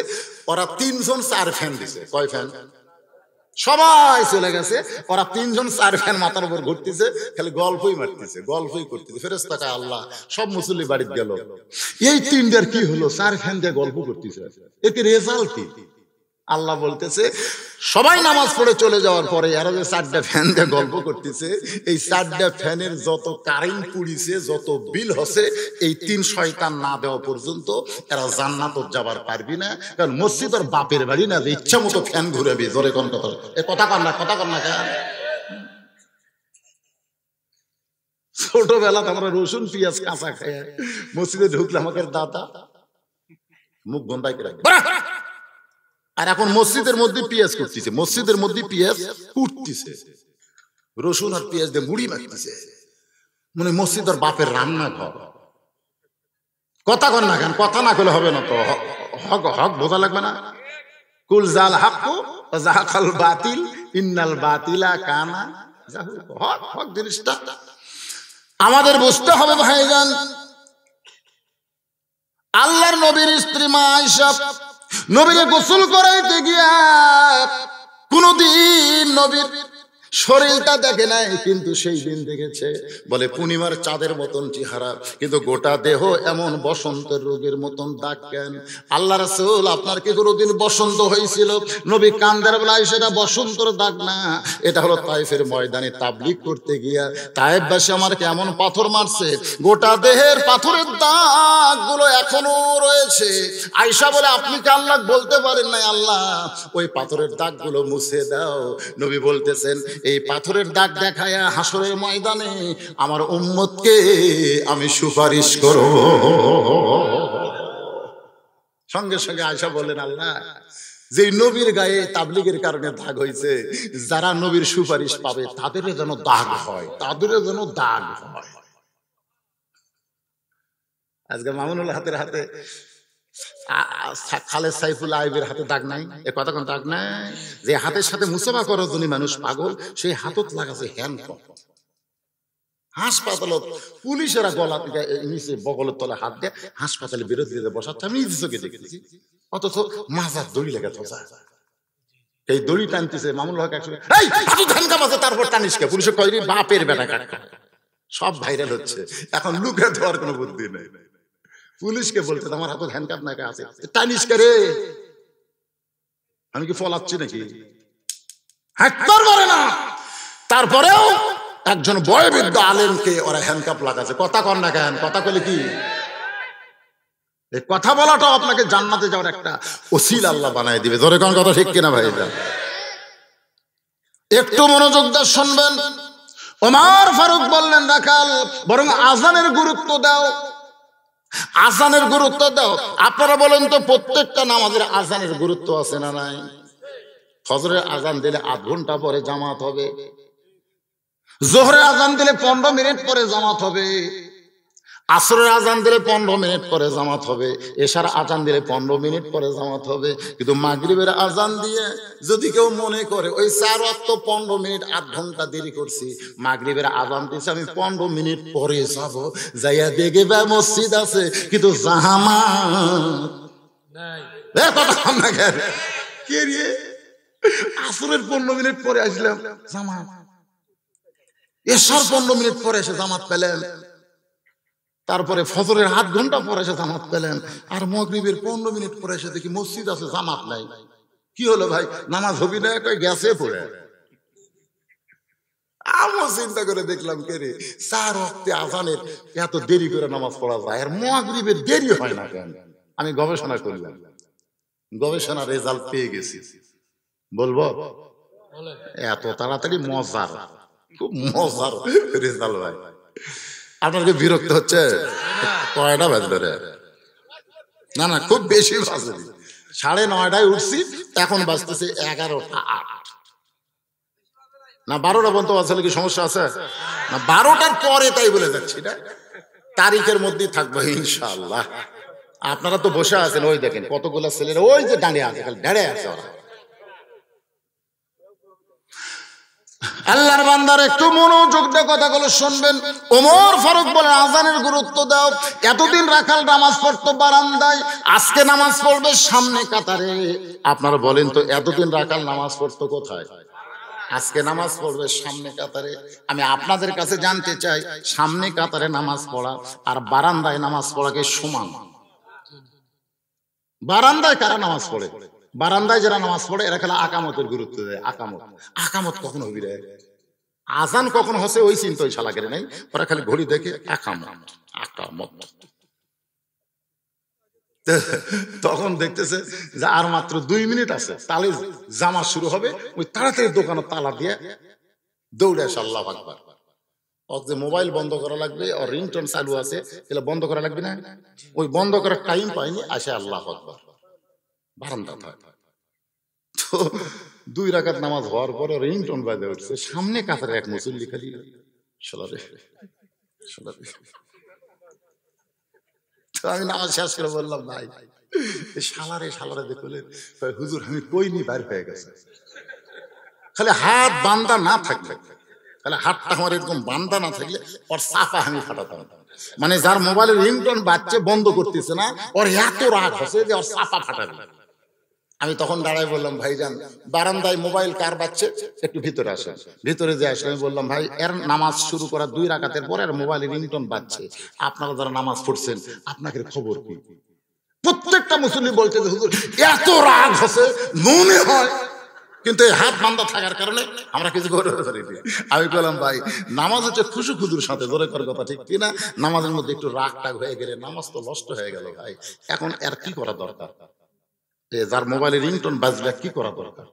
ওরা 3 জন 4 ফ্যান দিছে। কয় ফ্যান? সবাই চলে গেছে, ওরা 3 জন 4 ফ্যান মাথার উপর ঘুরতেছে, খালি গল্পই মারতেছে, গল্পই করতেছে। ফেরেশতা কয়, আল্লাহ সব মুসল্লি বাড়িতে গেল, এই 3টার কি হলো? 4 ফ্যান দিয়ে গল্প করতেছে, এতে রেজাল্ট কি? আল্লাহ বলতেছে, সবাই নামাজ পড়ে চলে যাওয়ার পরে এরা যে 4টা ফ্যান দিয়ে গল্প করতেছে, এই 4টা ফ্যানের যত কারেন্ট পুড়িছে, যত বিল হচ্ছে, এই 3 শয়তান না দেওয়া পর্যন্ত এরা জান্নাত যাবার পারবি না। কারণ মসজিদ আর বাপের বাড়ি না যে ইচ্ছা মতো ফ্যান ঘুরাবি। জোরে কোন কথা? এ কথা কর না কেন? ছোটবেলাতে আমরা রসুন পেঁয়াজ কাঁচা খাই, মসজিদে ঢুকলে আমাকে দাদা মুখ বন্ধাই করে রাখবে। আর এখন মসজিদের মধ্যে পেঁয়াজ করতেছে, মসজিদের মধ্যে পেঁয়াজ কুটতেছে, রসুন আর পেঁয়াজ দিয়ে মুড়ি মাখতেছে, মানে মসজিদ আর বাপের রান্নাঘর। কথা কর না কেন? কথা না করলে হবে না তো, হক হক বোঝা লাগবে না? কুল জাল হাক্কু ওয়া যাহাকাল বাতিল ইন্নাল বাতিলা কানা যাহুকা। হক হক জিনিসটা আমাদের বুঝতে হবে ভাইজান। আল্লাহর নবীর স্ত্রী মা আয়েশা নবীকে গোসল করাইতে গিয়া কোনদিন নবীর শরীরটা দেখে নাই, কিন্তু সেই দিন দেখেছে। বলে, পূর্ণিমার চাঁদের মতন চেহারা, কিন্তু গোটা দেহ এমন বসন্তের রোগের মতন দাগ কেন? আল্লাহ রাসূল, আপনার কি কোনদিন বসন্ত হয়েছিল? নবী কান্দার বেলায়, সেটা বসন্তর দাগ না, এটা হলো তায়েফের ময়দানে তাবলীগ করতে গিয়া তায়েফবাসী আমার কেমন পাথর মারছে, গোটা দেহের পাথরের দাগ গুলো এখনো রয়েছে। আয়েশা বলে, আপনি কি আল্লাহ বলতে পারেন নাই, আল্লাহ ওই পাথরের দাগ গুলো মুছে দাও? নবী বলতেছেন, এই পাথরের দাগ দেখায়া হাসরের ময়দানে আমার উম্মতকে আমি সুপারিশ করব। সঙ্গে সঙ্গে আয়েশা বললেন, আল্লাহ, যে নবীর গায়ে তাবলীগের কারণে দাগ হয়েছে, যারা নবীর সুপারিশ পাবে তাদের যেন দাগ হয়, তাদের যেন দাগ হয়। আজকে মামুনুল হাতের হাতে, খালেদ সাইফুল আইবের হাতে দাগ নাই, এ কথা কোন দাগ নাই? যে হাতের সাথে মুসাফা করার জন্য মানুষ পাগল, সেই হাতত লাগাছে হ্যান্ডকাফ। হাসপাতালত পুলিশেরা গলা থেকে নিচে বগলের তলে হাত দিয়ে হাসপাতালে বিরোধীদের বসাচ্ছে, আমি নিজে চোখে দেখেছি। অথচ মাজার দড়ি লেগে থসা, এই দড়ি টানতেছে মামুনুল হক একসঙ্গে, এই হাতত হ্যান্ডকাফ আছে, তারপর টানিসকে পুলিশে কয়রি বাপের বেটা কাটকা। সব ভাইরাল হচ্ছে এখন, লুকে দেওয়ার কোনো বুদ্ধি নেই। পুলিশকে বলতে আমার হাতে হ্যান্ডকাফ নাকি আছে, টানিস কে রে? আমি কি ফলাচ্ছি নাকি? না। তারপরেও একজন বয়োবৃদ্ধ আলেমকে ওরা হ্যান্ডকাফ লাগাচ্ছে। কথা কন না কেন? কথা কইলে কি এই কথা বলাটাও আপনাকে জান্নাতে যাওয়ার একটা ওসিলা আল্লাহ বানায় দিবে। ধরে কোন কথা ঠিক কিনা ভাই? একটু মনোযোগ দিয়ে শুনবেন। ওমর ফারুক বললেন, রাখাল, বরং আজানের গুরুত্ব দাও, আজানের গুরুত্ব দাও। আপনারা বলেন তো, প্রত্যেকটা নামাজের আজানের গুরুত্ব আছে না নাই? ফজরের আজান দিলে আধ ঘন্টা পরে জামাত হবে, জোহরের আজান দিলে 15 মিনিট পরে জামাত হবে, আসরের আজান দিলে 15 মিনিট পরে জামাত হবে, এশার আজান দিলে 15 মিনিট পরে জামাত হবে। কিন্তু মাগরিবের আজান দিয়ে যদি কেউ মনে করে ওই 4 ওয়াক্ত 15 মিনিট আধ ঘন্টা দেরি করছি, মাগরিবের আজান দিয়েছে আমি 15 মিনিট পরে যাব, যাইয়া দেখে বা মসজিদ আছে কিন্তু জামাত নাই। কথা না কেন? কে রে? আসরের 15 মিনিট পরে আসলাম জামাত, এশার 15 মিনিট পরে এসে জামাত পেলেন, তারপরে ফজরের আধ ঘন্টা পরে এসে জামাত পেলেন, আর মাগরিবের 15 মিনিট পরে এসে দেখি মসজিদ আছে জামাত নাই। কি হলো ভাই? নামাজ হবি না কই গেছে পড়ে। আমি চিন্তা করে দেখলাম, কে রে 4 ওয়াক্তে আজানের এত দেরি করে নামাজ পড়া যায়, আর মাগরিবের দেরি হয় না কেন? আমি গবেষণা করলাম, গবেষণার রেজাল্ট পেয়ে গেছি। বলবো? এত তাড়াতাড়ি মজার, খুব মজার রেজাল্ট ভাই। আপনার কি বিরক্ত হচ্ছে? কয়টা বাজবে রে? না না, খুব বেশি বাজে। 9:30 উঠছি, এখন বাজতেছে 11টা 8 না 12টা পর্যন্ত আসলে কি সমস্যা আছে? না 12টার পরে, তাই বলে যাচ্ছি না, তারিখের মধ্যেই থাকবো ইনশাআল্লাহ। আপনারা তো বসে আছেন, ওই দেখেন কতগুলো ছেলেরা ওই যে দাঁড়িয়ে আছে, খালি দাঁড়িয়ে আছে ওরা। আল্লাহর বান্দার একটু মনোযোগ দিয়ে কথাগুলো শুনবেন। ওমর ফারুক বলেন, আজানের গুরুত্ব দাও। এতদিন রাখাল নামাজ পড়তো বারান্দায়, আজকে নামাজ পড়বে সামনে কাতারে। আপনারা বলেন তো, এতদিন রাখাল নামাজ পড়তো কোথায়? আজকে নামাজ পড়বে সামনে কাতারে। আমি আপনাদের কাছে জানতে চাই, সামনে কাতারে নামাজ পড়া আর বারান্দায় নামাজ পড়াকে সমান? বারান্দায় কারা নামাজ পড়ে? বারান্দায় যারা নামাজ পড়ে এরা খালি আকামতের গুরুত্ব দেয়। আকামত, আকামত কখন হবি রে? আজান কখন হচ্ছে ওই চিন্তা ওই শালা করে নাই, ওরা খালি ঘড়ি দেখে আকামত আকামত। তখন দেখতেছে যে আর মাত্র 2 মিনিট আছে, তাহলে জামা শুরু হবে। ওই তাড়াতাড়ি দোকানে তালা দিয়ে দৌড়ে আসে আল্লাহু আকবার। যে মোবাইল বন্ধ করা লাগবে, আর রিংটোন চালু আছে, তাহলে বন্ধ করা লাগবে না? ওই বন্ধ করার টাইম পাইনি, আসে আল্লাহু আকবার বারান্দা থাকে। তো 2 রাকাত নামাজ হওয়ার পরে রিংটোন বাজে উঠছে, সামনে কাতারে এক মুসল্লি খালি শালারে শালারে। তো আমি নামাজ শেষ করে বললাম, ভাই শালারে শালারে দেখলে হুজুর আমি কইনি, বাইর হয়ে গেছে। খালি হাত বান্দা না থাকলে, তাহলে হাতটা আমার এরকম বান্দা না থাকলে ওর চাপা আমি ফাটাতাম। মানে যার মোবাইলের রিংটোন বাজছে বন্ধ করতেছে না, ওর এত রাগ হচ্ছে যে ওর চাপা ফাটাবে। আমি তখন দাঁড়াই বললাম, ভাইজান বারান্দায় মোবাইল কার বাজছে, একটু ভিতরে আসেন। ভিতরে যে আসলে আমি বললাম, ভাই এর নামাজ শুরু করা 2 রাকাতের পরে আর মোবাইলের রিংটোন বাজছে, আপনারা যারা নামাজ পড়ছেন আপনাদের খবর কি? প্রত্যেকটা মুসল্লি বলছে যে হুজুর এত রাগ হচ্ছে মনে হয়, কিন্তু এই হাত বান্ধা থাকার কারণে আমরা কিছু করতে পারিনি। আমি বললাম, ভাই নামাজ হচ্ছে খুশু খুদুর সাথে, ধরে করার কথা ঠিক কিনা? নামাজের মধ্যে একটু রাগ টাগ হয়ে গেলে নামাজ তো নষ্ট হয়ে গেল ভাই। এখন আর কি করা দরকার? যার মোবাইলে রিংটোন বাজলে কি করা দরকার?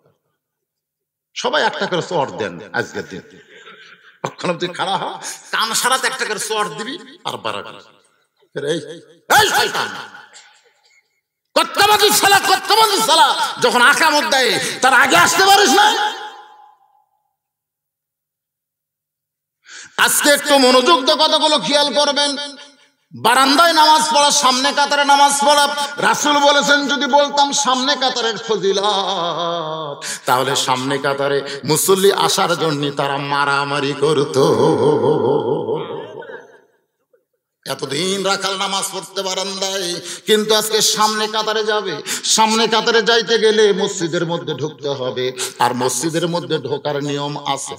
সবাই একটা করে চট দেন আজকের দিন, তুই খাড়া হ, কান সারাতে একটা করে চট দিবি আর বাড়াবি। কত্তাবাজি সালা যখন আকামত দেয় তার আগে আসতে পারিস না। আজকে একটু মনোযোগ দিয়ে কথাগুলো খেয়াল করবেন। বারান্দায় নামাজ পড়া, সামনে কাতারে নামাজ পড়া, রাসূল বলেছেন যদি বলতাম সামনে কাতারের ফজিলত, তাহলে সামনে কাতারে মুসল্লি আসার জন্য তারা মারামারি করত। এতদিন রাখাল নামাজ পড়তে বারান্দায়, কিন্তু আজকে সামনে কাতারে যাবে। সামনে কাতারে যাইতে গেলে মসজিদের মধ্যে ঢুকতে হবে, আর মসজিদের মধ্যে ঢোকার নিয়ম আছে।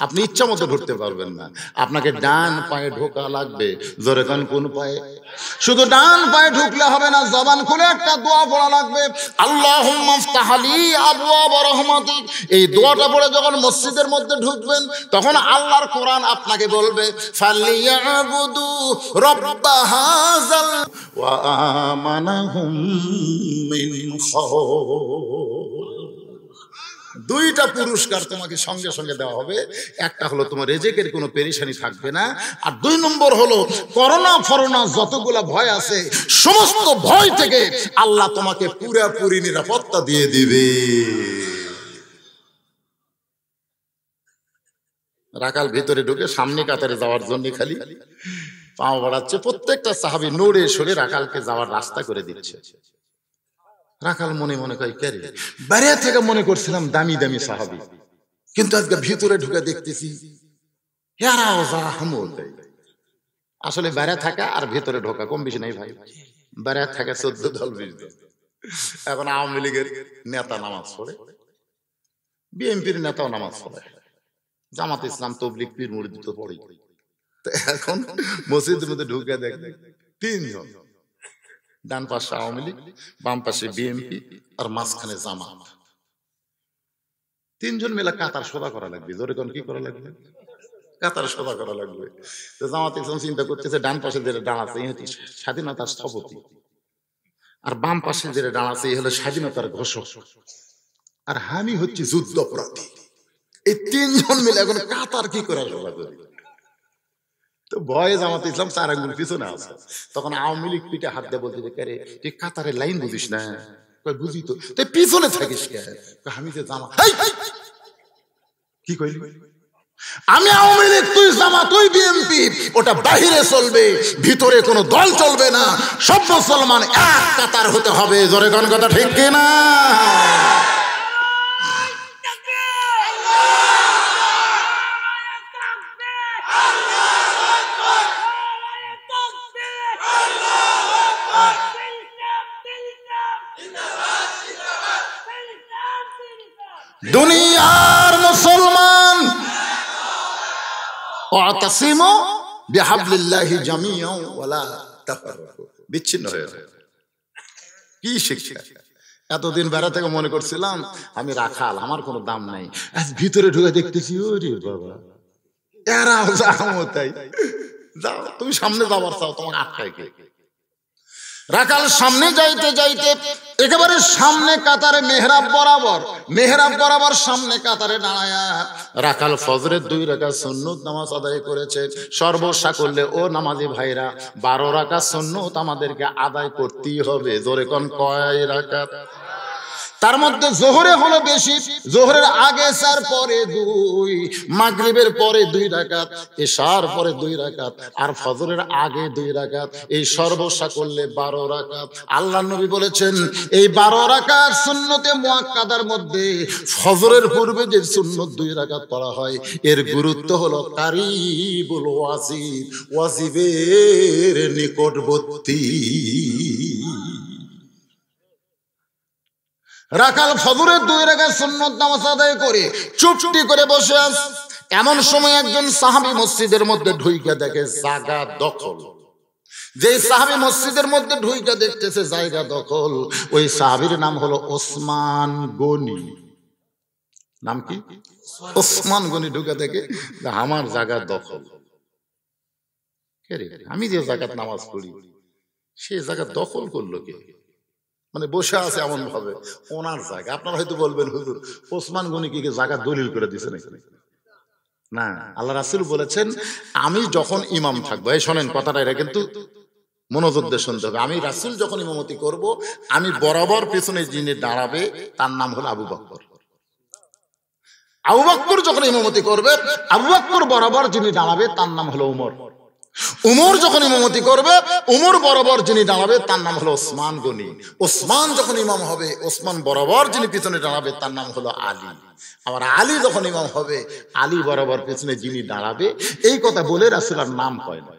আপনি ইচ্ছা মতো ঢুকতে পারবেন না, আপনাকে ডান পায়ে ঢোকা লাগবে। জোরে কান কোন পায়ে? শুধু ডান পায়ে ঢুকলে হবে না, জবান খুলে একটা দোয়া পড়া লাগবে, আল্লাহুম্মা ইফতাহ লি আবওয়াব রাহমাতিক। এই দোয়াটা পড়ে যখন মসজিদের মধ্যে ঢুকবেন, তখন আল্লাহর কোরআন আপনাকে বলবে ফালিয়াবুদু রাব্ব হাযাল ওয়া আমানাহুম মিন খাউফ। দুইটা পুরস্কার তোমাকে সঙ্গে সঙ্গে দেওয়া হবে। একটা হলো তোমার রিজিকের কোনো পেরেশানি থাকবে না, আর 2 নম্বর হলো করোনা ফরোনা যতগুলা ভয় আছে সমস্ত ভয় থেকে আল্লাহ তোমাকে পুরোপুরি নিরাপত্তা দিয়ে দিবে। রাকাল ভিতরে ঢুকে সামনে কাতারে যাওয়ার জন্য খালি পা বাড়াচ্ছে। প্রত্যেকটা সাহাবী নড়ে সরে রাকালকে যাওয়ার রাস্তা করে দিচ্ছে। রাখাল মনে মনে কয় কে রে? বাইরে থেকে মনে করছিলাম দামি দামি সাহাবী, কিন্তু আজকে ভিতরে ঢুকে দেখতেছি এরাও জাহামত। আসলে বাইরে থাকা আর ভিতরে ঢোকা কম বেশি নাই ভাই। বাইরে থাকা 14 দল 20 দল। এখন আওয়ামী লীগের নেতা নামাজ পড়ে, বিএনপির নেতাও নামাজ পড়ে, জামাত ইসলাম তবলিগ পীর মুরিদ তো পড়ে। এখন মসজিদের মধ্যে ঢুকে দেখে 3 জন, ডান পাশে আওয়ামী লীগ, বাম পাশে বিএনপি, আর মাঝখানে জামাত। 3 জন মিলে কাতার সোজা করা লাগবে। জোরে কোন কি করা লাগবে? কাতার সোজা করা লাগবে। তো জামাত ইসলাম চিন্তা করতেছে ডান পাশে যে দাঁড়াচ্ছে এই হচ্ছে স্বাধীনতার স্থপতি, আর বাম পাশে যে দাঁড়াচ্ছে এই হলো স্বাধীনতার ঘোষক, আর আমি হচ্ছে যুদ্ধ অপরাধী। এই 3 জন মিলে এখন কাতার কি করা সোজা করে। তো ভয়ে জামাত ইসলাম 4 আঙ্গুল পিছনে আছে। তখন আওয়ামী লীগ পিঠে হাত দিয়ে বলতে কে রে তুই কাতারের লাইন বুঝিস না? কই বুঝি তো। তুই পিছনে থাকিস কে? আমি যে জামাত। কি কইলি? আমি আওয়ামী লীগ, তুই জামাত, তুই বিএনপি। ওটা বাহিরে চলবে, ভিতরে কোনো দল চলবে না। সব মুসলমান এক কাতার হতে হবে। জোরে কোন কথা ঠিক কি না? দুনিয়ার মুসলমান ওয়াতাসিমু বিহাবলিল্লাহি জামিআন ওয়ালা তাফাররাকু, বিচ্ছিন্ন হয়ে যায়। কি শিক্ষা! এতদিন বেড়া থেকে মনে করছিলাম আমি রাখাল, আমার কোনো দাম নাই। আজ ভিতরে ঢুকে দেখতেছি ওরে বাবা এরা জাহামতাই। যাও তুমি সামনে যাবার চাও, তোমাকে আটকায় কে? রাকাল সামনে যাইতে যাইতে একেবারে সামনে কাতারে মেহরাব বরাবর সামনে কাতারে দাঁড়ায়া রাকাল ফজরের 2 রাকাত সুন্নত নামাজ আদায় করেছে। সর্বশা করলে ও নামাজি ভাইরা 12 রাকাত সুন্নত আমাদেরকে আদায় করতেই হবে। জোরে কোন কয় রাকাত? তার মধ্যে জোহরে হলো বেশি, জোহরের আগে 4, পরে 2, মাগরিবের পরে 2 রাকাত, ইশার পরে 2 রাকাত, আর ফজরের আগে 2 রাকাত। এই সর্বশা করলে 12 রাকাত। আল্লাহর নবী বলেছেন এই 12 রাকাত সুন্নতে মুআক্কাদার মধ্যে ফজরের পূর্বে যে সুন্নত 2 রাকাত পড়া হয়, এর গুরুত্ব হলো কারিবুল ওয়াজিব, ওয়াজিবের নিকটবর্তী। রাকাল ফজরের 2 রাকাত সুন্নত নামাজ আদায় করে চুপটি করে বসে আছে। এমন সময় একজন সাহাবী মসজিদের মধ্যে ঢুইকা দেখে জায়গা দখল। যে সাহাবী মসজিদের মধ্যে ঢুইকা দেখতেছে জায়গা দখল, ওই সাহাবীর নাম হলো ওসমান গনি। নাম কি? ওসমান গনি। ঢুকা দেখে আমার জায়গা দখল। কে রে? আমি যে জায়গাত নামাজ পড়ি সে জায়গা দখল করলো কে? মানে বসে আছে এমন ভাবে ওনার জায়গা। আপনারা হয়তো বলবেন হুজুর ওসমান গনি কি জায়গা দলিল করে দিছে নাকি? না, আল্লাহ রাসূল বলেছেন আমি যখন ইমাম থাকবো, এই শোনেন কথাটা, এটা কিন্তু মনোযোগ দিয়ে শুনতে হবে। আমি রাসূল যখন ইমামতি করব, আমি বরাবর পেছনে যিনি দাঁড়াবে তার নাম হলো আবু বকর। আবু বকর যখন ইমামতি করবে, আবু বকর বরাবর যিনি দাঁড়াবে তার নাম হলো উমর। উমর যখন ইমামতি করবে, উমর বরাবর যিনি দাঁড়াবে তার নাম হলো ওসমান গনি। ওসমান যখন ইমাম হবে, ওসমান বরাবর যিনি পিছনে দাঁড়াবে তার নাম হলো আলী। আবার আলী যখন ইমাম হবে, আলী বরাবর পিছনে যিনি দাঁড়াবে, এই কথা বলে রাসূল আর নাম কয় না।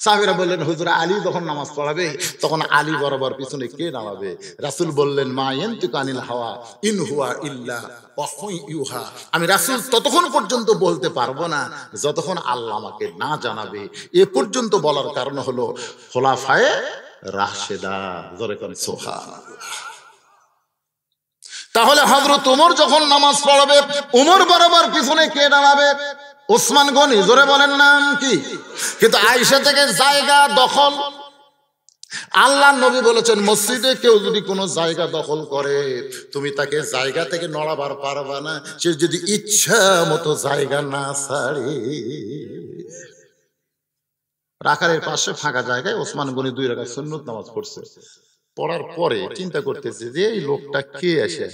সাহাবীরা বললেন, হুজুর আলী যখন নামাজ পড়াবে তখন আলী বরাবর পিছনে কে দাঁড়াবে? রাসূল বললেন, মা ইয়ানতিকু আনিল হাওয়া ইন হুয়া ইল্লা ওয়াহয়ুন ইউহা। আমি রাসূল ততক্ষণ পর্যন্ত বলতে পারবো না যতক্ষণ আল্লাহ আমাকে না জানাবে। এ পর্যন্ত বলার কারণ হলো খোলাফায়ে রাশেদা। জোরে কোন সুবহানাল্লাহ। তাহলে হযরত ওমর যখন নামাজ পড়াবে, ওমর বরাবর পিছনে কে দাঁড়াবে? ওসমান গনি। জোরে বলেন নাম কি? কিন্তু আয়েশা থেকে জায়গা দখল, আল্লাহর নবী বলেছেন, মসজিদে কেউ যদি কোনো জায়গা দখল করে, তুমি তাকে জায়গা থেকে নড়াবার পারবা না, সে যদি ইচ্ছা মতো জায়গা না ছাড়ে। রাখালের পাশে ফাঁকা জায়গায় ওসমান গনি 2 রাকাত সুন্নত নামাজ পড়ছে। পড়ার পরে চিন্তা করতেছে যে এই লোকটা কে এসে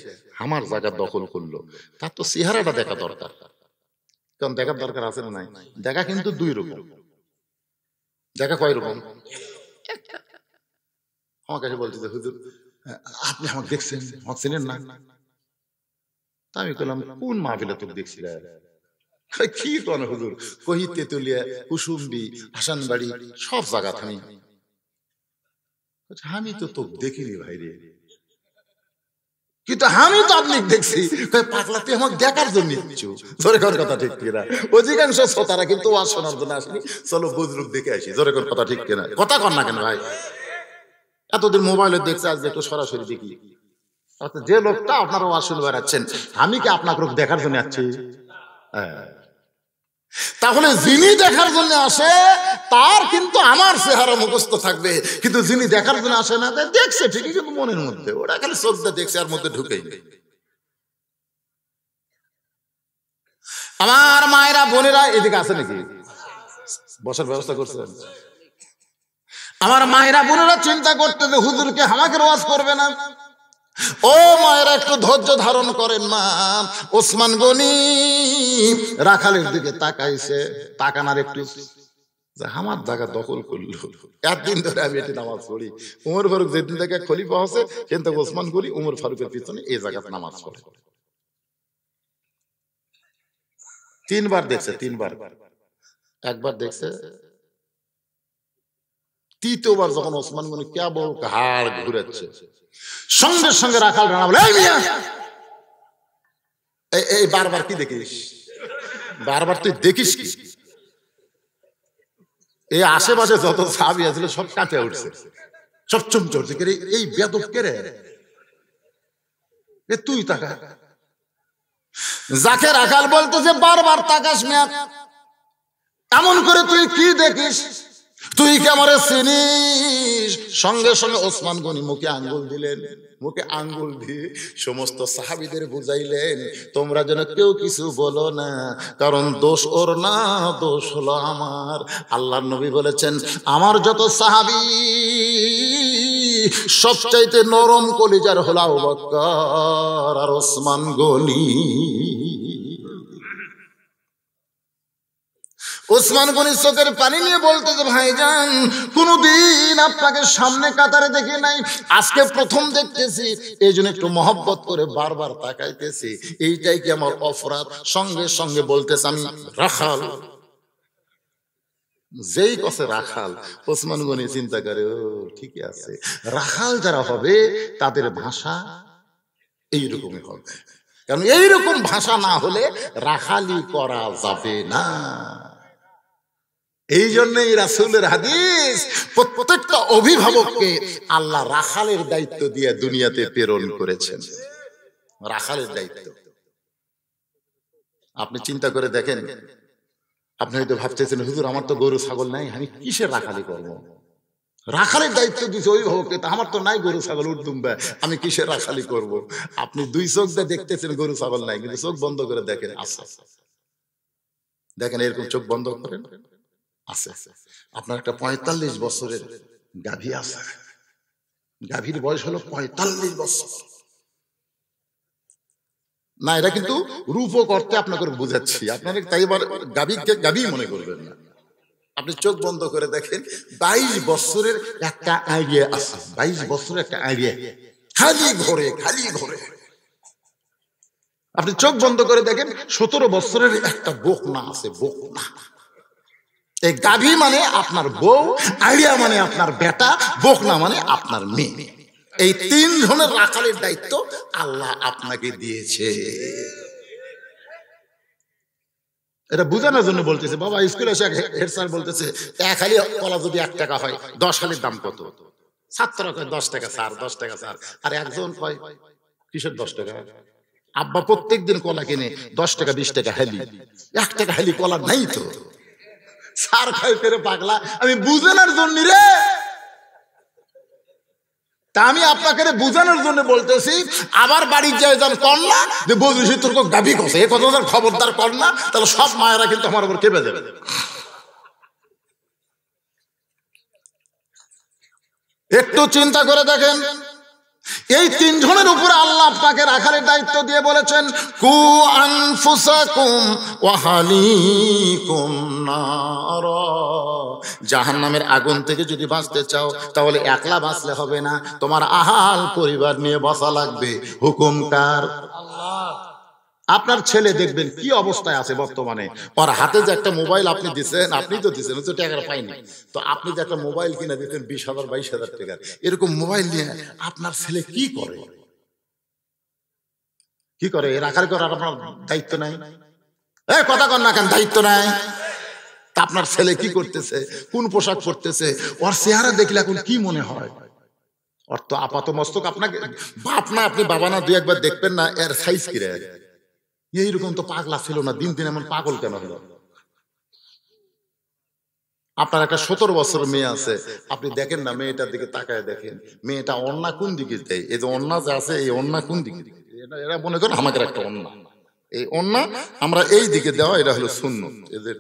আমার জায়গা দখল করলো, তার তো চেহারাটা দেখা দরকার। কারণ দেখার দরকার আছে না নাই? দেখা কিন্তু 2 রকম। দেখা কয় রকম? আমার কাছে বলতেছে, হুজুর আপনি আমাকে দেখছেন, আমাকে চিনেন না? তা আমি বললাম, কোন মাহফিলে তোকে দেখছিল? কি কোন হুজুর? কহি তেতুলিয়া, কুসুম্বি, হাসানবাড়ি, সব জায়গা থামি। আমি তো তোকে দেখিনি ভাই রে, কিন্তু আমি তো আপনি দেখছি। পাগলা তুই আমাকে দেখার জন্য ইচ্ছু। জোরে কোন কথা ঠিক কিনা? অধিকাংশ শ্রোতারা কিন্তু ওয়াজ শোনার জন্য আসেনি, চলো বুজরুক দেখে আসি। জোরে কোন কথা ঠিক কিনা? কথা কন না কেন ভাই? এতদিন মোবাইলে দেখছে, আজকে একটু সরাসরি দেখি। যে লোকটা আপনারা ওয়াজ শুনে বেড়াচ্ছেন, আমি কি আপনাকে দেখার জন্য আসছি? তাহলে যিনি দেখার জন্য আসে তার কিন্তু আমার চেহারা মুখস্থ থাকবে, কিন্তু যিনি দেখার জন্য আসে না, দেখছে ঠিকই কিন্তু মনের মধ্যে, ওরা খালি চোখ দিয়ে দেখছে আর মধ্যে ঢুকেই। আমার মায়েরা বোনেরা এদিকে আছে নাকি? বসার ব্যবস্থা করছেন? আমার মায়েরা বোনেরা চিন্তা করতে যে হুজুরকে আমাকে ওয়াজ করবে না। ও মায়েরা একটু ধৈর্য ধারণ করেন মা। ওসমান গনি রাখালের দিকে তাকাইছে, তাকানার একটু আমার জায়গা দখল করলো। একদিন ধরে আমি এটি নামাজ পড়ি, উমর ফারুক যেদিন থেকে খলিফা হচ্ছে সেদিন থেকে ওসমান গনি উমর ফারুকের পিছনে এই জায়গাতে নামাজ পড়ে। 3 বার দেখছে, 3 বার। একবার দেখছে, তৃতীয়বার যখন ওসমান গনি কেবল ঘাড় ঘুরাচ্ছে, সঙ্গে সঙ্গে রাখাল রানা বলে, এই বারবার কি দেখিস? বারবার তুই দেখিস কি? এই আশেপাশে যত সাহাবী আছিল সব কাঁপে উঠছে, সব চমকে উঠছে। এই বেয়াদব কে রে? তুই তাকা। যাকে রাখাল বলতেছে বারবার তাকাস মিয়া, এমন করে তুই কি দেখিস? তুই কি আমারে চিনিস? সঙ্গে সঙ্গে ওসমান গনি মুখে আঙ্গুল দিলেন। মুখে আঙ্গুল দিয়ে সমস্ত সাহাবীদের বুঝাইলেন, তোমরা যেন কেউ কিছু বলো না, কারণ দোষ ওর না, দোষ হলো আমার। আল্লাহর নবী বলেছেন, আমার যত সাহাবী সবচাইতে নরম কলিজার হলো আবু বকর আর ওসমান গনি। ওসমান গনি চোখের পানি নিয়ে বলতেছে, ভাইজান কোনদিন আপনাকে সামনে কাতারে দেখি নাই, আজকে প্রথম দেখতেছি, এই জন্য একটু মহব্বত করে বারবার তাকাইতেছি, এইটাই কি আমার অপরাধ? সঙ্গে সঙ্গে বলতেছে, আমি রাখাল। যেই কছে রাখাল, ওসমান গনি চিন্তা করে, ও ঠিকই আছে, রাখাল যারা হবে তাদের ভাষা এইরকমই হবে, কারণ এইরকম ভাষা না হলে রাখালি করা যাবে না। এই জন্যই রাসূলের হাদিস, প্রত্যেকটা অভিভাবককে আল্লাহ রাখালের দায়িত্ব দিয়ে দুনিয়াতে প্রেরণ করেছেন। রাখালের দায়িত্ব আপনি চিন্তা করে দেখেন। আপনি হয়তো ভাবতেছেন, হুজুর আমার তো গরু ছাগল নাই, আমি কিসের রাখালি করব? রাখালের দায়িত্ব দিয়েছে অভিভাবককে, তা আমার তো নাই গরু ছাগল, উঠদুম্বা, আমি কিসের রাখালি করব? আপনি 2 চোখ দিয়ে দেখতেছেন গরু ছাগল নাই, কিন্তু চোখ বন্ধ করে দেখেন, আচ্ছা দেখেন, এরকম চোখ বন্ধ করেন, আছে। আপনার একটা 45 বছরের গাভী আছে, গাভীর বয়স হলো 45 বছর। না, এটা কিন্তু রূপক অর্থে আপনাকে বুঝাচ্ছি, আপনার তাই গাভীকে গাভী মনে করবেন না। আপনি চোখ বন্ধ করে দেখেন, 22 বছরের একটা আইডিয়া আছে, 22 বছরের একটা আইডিয়া, খালি ঘরে খালি ঘরে। আপনি চোখ বন্ধ করে দেখেন, 17 বছরের একটা বকনা আছে, বকনা। এই গাভী মানে আপনার বউ, আইডিয়া মানে আপনার বেটা, বকনা মানে আপনার মেয়ে। এই 3 জনের রাখালের দায়িত্ব আল্লাহ আপনাকে দিয়েছে। এটা বোঝানোর জন্য বলতেছে। বাবা স্কুলে এসে হেড স্যার বলতেছে, এক হালি কলা যদি 1 টাকা হয়, 10 হালির দাম কত? ছাত্ররা কয় 10 টাকা স্যার, 10 টাকা স্যার। আর একজন কয় কিসের 10 টাকা? আব্বা প্রত্যেকদিন কলা কিনে 10 টাকা 20 টাকা হালি, 1 টাকা হালি কলা নাই তো। স্যার খাই ফেরে পাগলা, আমি বুঝানোর জন্য রে। তা আমি আপনাকে বুঝানোর জন্য বলতেছি, আবার বাড়ির যায় যান কন্যা যে বলছি তোর গাভী কষে, এ কথা খবরদার কর না, তাহলে সব মায়েরা কিন্তু আমার উপর কেঁপে দেবে। একটু চিন্তা করে দেখেন, এই 3 জনের উপরে আল্লাহ আপনাকে রাখালের দায়িত্ব দিয়ে বলেছেন, কু আনফুসাকুম ওয়া আহলিকুম নার। জাহান্নামের আগুন থেকে যদি বাঁচতে চাও, তাহলে একলা বাঁচলে হবে না, তোমার আহাল পরিবার নিয়ে বাঁচা লাগবে। হুকুম কার? আল্লাহ। আপনার ছেলে দেখবেন কি অবস্থায় আছে বর্তমানে, ওর হাতে যে একটা মোবাইল আপনি দিচ্ছেন, আপনি তো দিচ্ছেন, তো টাকা পাইনি, তো আপনি যে একটা মোবাইল কিনে দিতেন 20,000 22,000 টাকার, এরকম মোবাইল নিয়ে আপনার ছেলে কি করে? কি করে? রাখার করার আপনার দায়িত্ব নাই? কথা কর না কেন? দায়িত্ব নাই? তা আপনার ছেলে কি করতেছে, কোন পোশাক পরতেছে, ওর চেহারা দেখলে এখন কি মনে হয়? ওর তো আপাত মস্তক আপনাকে বাপ না, আপনি বাবা না, 2 একবার দেখবেন না এর সাইজ কি রে? এইরকম তো পাগলা ছিল না, দিন দিন এমন পাগল কেন হলো? আপনার একটা 17 বছর মেয়ে আছে, আপনি দেখেন না, মেয়েটার দিকে তাকায় দেখেন, মেয়েটা ওন্না কোন দিকে দেয়? এই যে ওন্না যে আছে, এই ওন্না কোন দিকে? এরা মনে করেন আমাদের একটা ওন্না, এই ওন্না আমরা এই দিকে দেওয়া, এটা হলো সুন্নত। এদের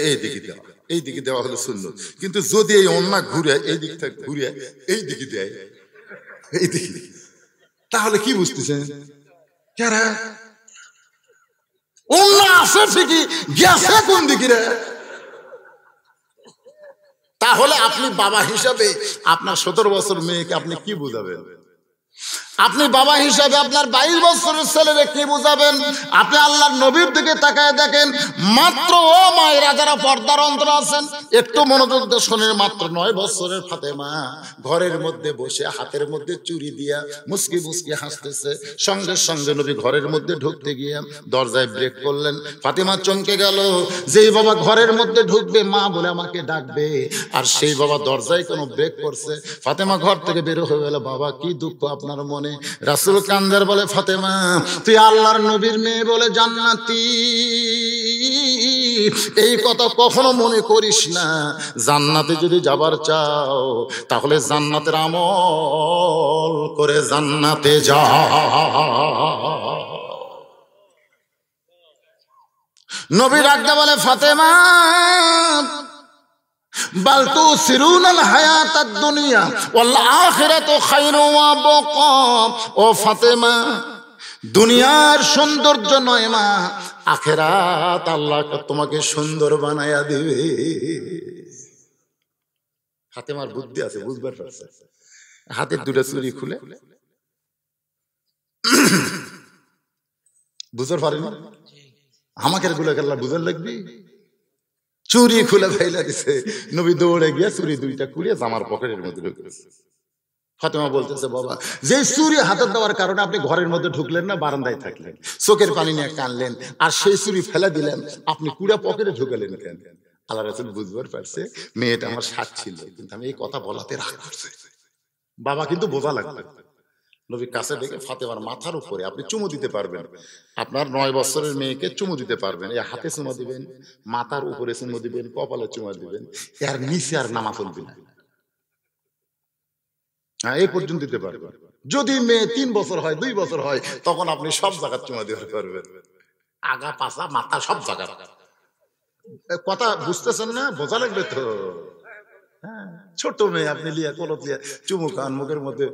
এই দিকে দেওয়া, এই দিকে দেওয়া হলো সুন্নত। কিন্তু যদি এই ওন্না ঘুরে এই দিক থেকে ঘুরে এই দিকে দেয়, এই দিকে, তাহলে কি বুঝতেছেন? তাহলে আপনি বাবা হিসাবে আপনার 17 বছর মেয়েকে আপনি কি বুঝাবেন? আপনি বাবা হিসাবে আপনার 22 বছরের ছেলেরে কি বুঝাবেন? আপনি আল্লাহর নবীর দিকে তাকায় দেখেন, মাত্র ও মায়েরা যারা পর্দার অন্তর আছেন, একটু মনোযোগ দিয়ে শোনেন, মাত্র 9 বছরের ফাতেমা ঘরের মধ্যে বসে হাতের মধ্যে চুরি দিয়া মুস্কি মুস্কি হাসতেছে। সঙ্গে সঙ্গে নবী ঘরের মধ্যে ঢুকতে গিয়ে দরজায় ব্রেক করলেন। ফাতেমা চমকে গেল, যেই বাবা ঘরের মধ্যে ঢুকবে মা বলে আমাকে ডাকবে, আর সেই বাবা দরজায় কোনো ব্রেক করছে। ফাতেমা ঘর থেকে বের হয়ে গেল। বাবা কি দুঃখ আপনার মনে? রাসূল কান্দার বলে, ফাতেমা তুই আল্লাহর নবীর মেয়ে বলে জান্নাতি, এই কথা কখনো মনে করিস না। জান্নাতে যদি যাবার চাও, তাহলে জান্নাতের আমল করে জান্নাতে যা। নবী ডাকতে বলে, ফাতেমা বাল তুসিরুনাল হায়াতাদ দুনিয়া ওয়াল আখিরাতু খায়রু ওয়া বাকা। ও ফাতেমা, দুনিয়ার সৌন্দর্য নয় মা, আখিরাত আল্লাহ তোমাকে সুন্দর বানায়া দিবে। ফাতেমার বুদ্ধি আছে, বুঝবার পারছে। হাতের 2টা চুড়ি খুলে বুঝতে পারেন, আমাকে গুলো আল্লাহ বুঝার লাগবে। চুরি খুলে ফেলে দিছে। নবী দৌড়ে গিয়ে চুরি 2টা খুলে জামার পকেটের মধ্যে ঢুকেছে। ফাতেমা বলতেছে, বাবা যে চুরি হাতে দেওয়ার কারণে আপনি ঘরের মধ্যে ঢুকলেন না, বারান্দায় থাকলেন, চোখের পানি নিয়ে কানলেন, আর সেই চুরি ফেলে দিলেন, আপনি কুড়া পকেটে ঢুকালেন কেন? আল্লাহ রাসূল বুঝবার পারছে মেয়েটা আমার সাথ ছিল, কিন্তু আমি এই কথা বলাতে রাগ করছে। বাবা কিন্তু বোঝা লাগবে। নবী কাছে ডেকে ফাতেমার মাথার উপরে আপনি চুমু দিতে পারবেন, আপনার 9 বছরের মেয়েকে চুমু দিতে পারবেন। এই হাতে চুমু দিবেন, মাথার উপরে চুমু দিবেন, কপালে চুমু দিবেন, এর নিচে আর নামা চলবে না। হ্যাঁ, এই পর্যন্ত দিতে পারবেন। যদি মেয়ে 3 বছর হয়, 2 বছর হয়, তখন আপনি সব জায়গা চুমু দিতে পারবেন, আগা পাছা মাথা সব জায়গা। কথা বুঝতেছেন না? বোঝা লাগবে তো। ছোট মেয়ে আপনি লিয়া কলত লিয়া চুমু খান, মুখের মধ্যে